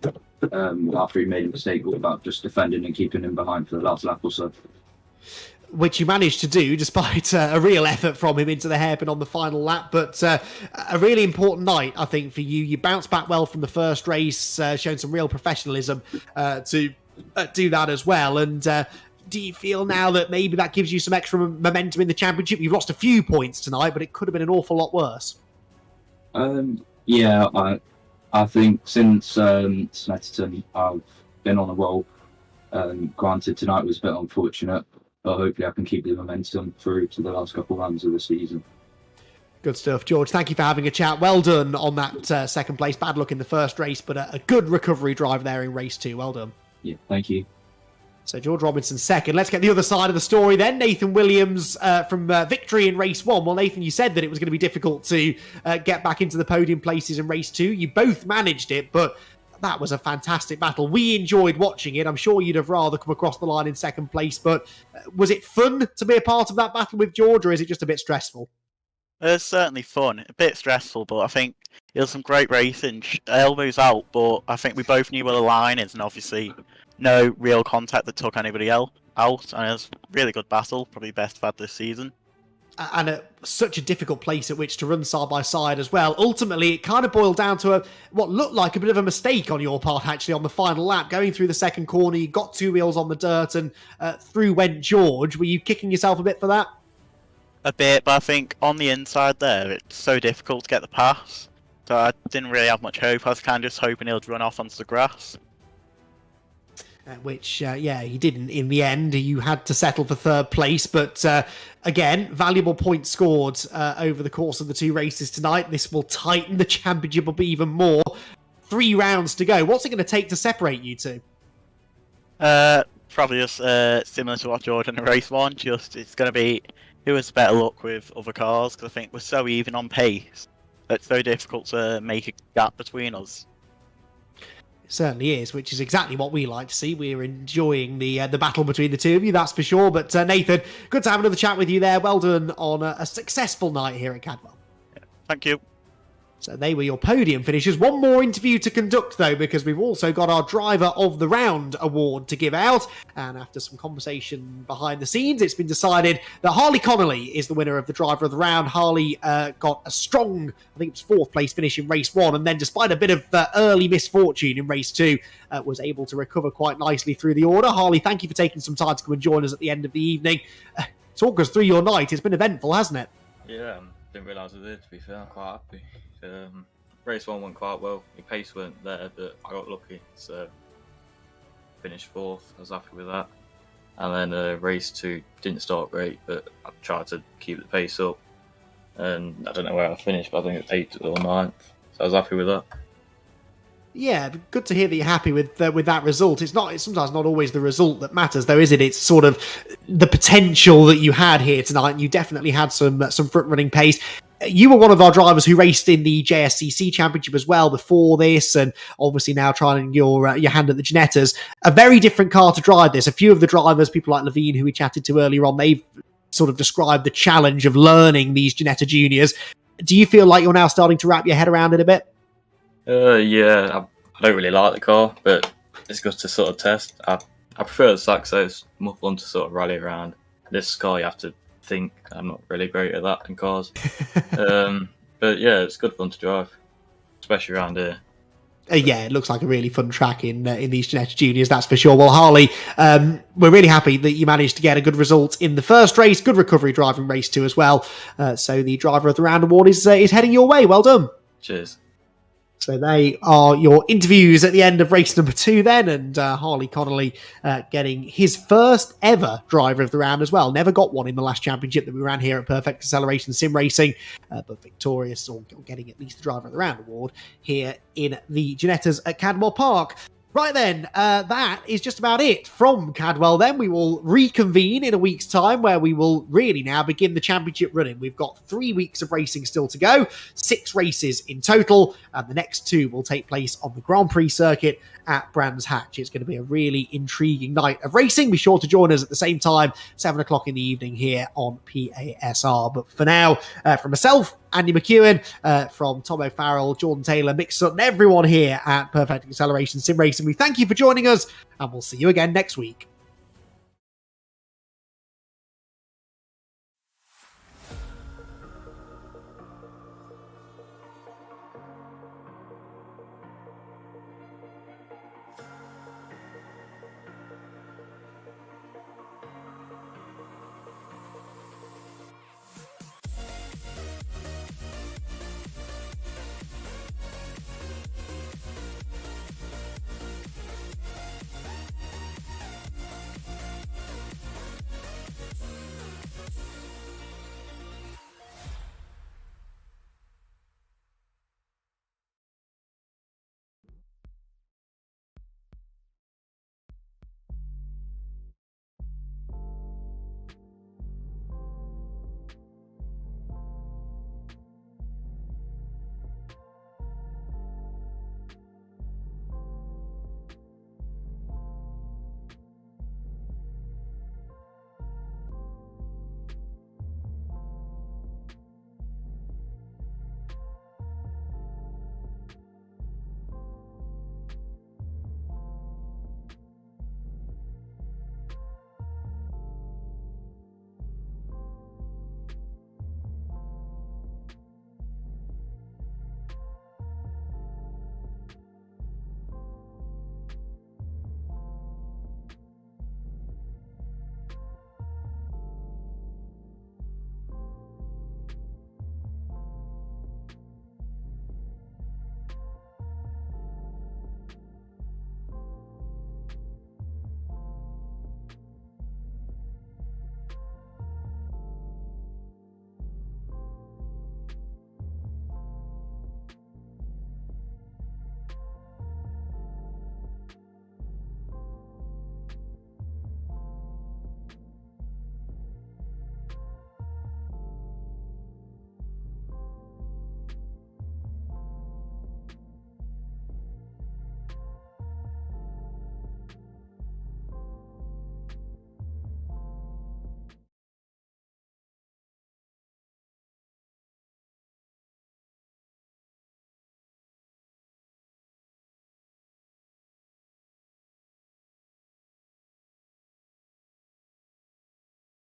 after he made a mistake, all about just defending and keeping him behind for the last lap or so. Which you managed to do despite a real effort from him into the hairpin on the final lap. But a really important night, I think, for you. You bounced back well from the first race, shown some real professionalism to do that as well. And do you feel now that maybe that gives you some extra momentum in the championship? You've lost a few points tonight, but it could have been an awful lot worse. Yeah, I think since Snetterton, I've been on a roll. Granted, tonight was a bit unfortunate, but hopefully I can keep the momentum through to the last couple of rounds of the season. Good stuff, George. Thank you for having a chat. Well done on that second place. Bad luck in the first race, but a good recovery drive there in race 2. Well done. Yeah, thank you. So George Robinson second. Let's get the other side of the story then. Nathan Williams from victory in race 1. Well, Nathan, you said that it was going to be difficult to get back into the podium places in race 2. You both managed it, but that was a fantastic battle. We enjoyed watching it. I'm sure you'd have rather come across the line in second place, but was it fun to be a part of that battle with George, or is it just a bit stressful? It was certainly fun, a bit stressful, but I think it was some great racing. Elbows out, but I think we both knew where the line is, and obviously no real contact that took anybody else out. And it was a really good battle, probably best I've had this season. And such a difficult place at which to run side by side as well. Ultimately, it kind of boiled down to what looked like a bit of a mistake on your part, actually, on the final lap. Going through the second corner, you got two wheels on the dirt, and through went George. Were you kicking yourself a bit for that? A bit, but I think on the inside there, it's so difficult to get the pass. So I didn't really have much hope. I was kind of just hoping he'd run off onto the grass. Which, he didn't in the end. You had to settle for third place, but again, valuable points scored over the course of the two races tonight. This will tighten the championship up even more. 3 rounds to go. What's it going to take to separate you two? Probably just similar to what Jordan in race 1. Just it's going to be who has better luck with other cars, because I think we're so even on pace that it's so difficult to make a gap between us. Certainly is, which is exactly what we like to see. We're enjoying the battle between the two of you, that's for sure. But Nathan, good to have another chat with you there. Well done on a successful night here at Cadwell. Yeah, thank you. So they were your podium finishers. One more interview to conduct, though, because we've also got our Driver of the Round award to give out. And after some conversation behind the scenes, it's been decided that Harley Connolly is the winner of the Driver of the Round. Harley got a strong, I think it was 4th place finish in race 1, and then despite a bit of early misfortune in race 2, was able to recover quite nicely through the order. Harley, thank you for taking some time to come and join us at the end of the evening. Talk us through your night. It's been eventful, hasn't it? Yeah, didn't realise I did, to be fair. I'm quite happy. Race 1 went quite well. My pace weren't there, but I got lucky, so finished 4th. I was happy with that. And then race 2 didn't start great, but I tried to keep the pace up. And I don't know where I finished, but I think it's 8th or 9th. So I was happy with that. Yeah, good to hear that you're happy with that result. It's sometimes not always the result that matters, though, is it? It's sort of the potential that you had here tonight, and you definitely had some front running pace. You were one of our drivers who raced in the JSCC Championship as well before this, and obviously now trying your hand at the Ginettas. A very different car to drive this. A few of the drivers, people like Levine, who we chatted to earlier on, they've sort of described the challenge of learning these Ginetta Juniors. Do you feel like you're now starting to wrap your head around it a bit? Yeah, I don't really like the car, but it's good to sort of test. I prefer the Saxo. It's more fun to sort of rally around. This car, you have to think. I'm not really great at that in cars. But yeah, it's good fun to drive, especially around here. Yeah, it looks like a really fun track in these Ginetta Juniors, that's for sure. Well, Harley, we're really happy that you managed to get a good result in the first race. Good recovery driving race 2 as well. So the Driver of the Round award is heading your way. Well done. Cheers. So they are your interviews at the end of race number 2 then, and Harley Connolly getting his first ever Driver of the Round as well. Never got one in the last championship that we ran here at Perfect Acceleration Sim Racing, but victorious, or getting at least the Driver of the Round award here in the Ginettas at Cadwell Park. Right then, that is just about it from Cadwell then. We will reconvene in a week's time where we will really now begin the championship running. We've got 3 weeks of racing still to go, 6 races in total, and the next 2 will take place on the Grand Prix circuit at Brands Hatch. It's going to be a really intriguing night of racing. Be sure to join us at the same time, 7 o'clock in the evening here on PASR. But for now, from myself, Andy McEwen, from Tom O'Farrell, Jordan Taylor, Mick Sutton, everyone here at Perfect Acceleration Sim Racing, we thank you for joining us, and we'll see you again next week.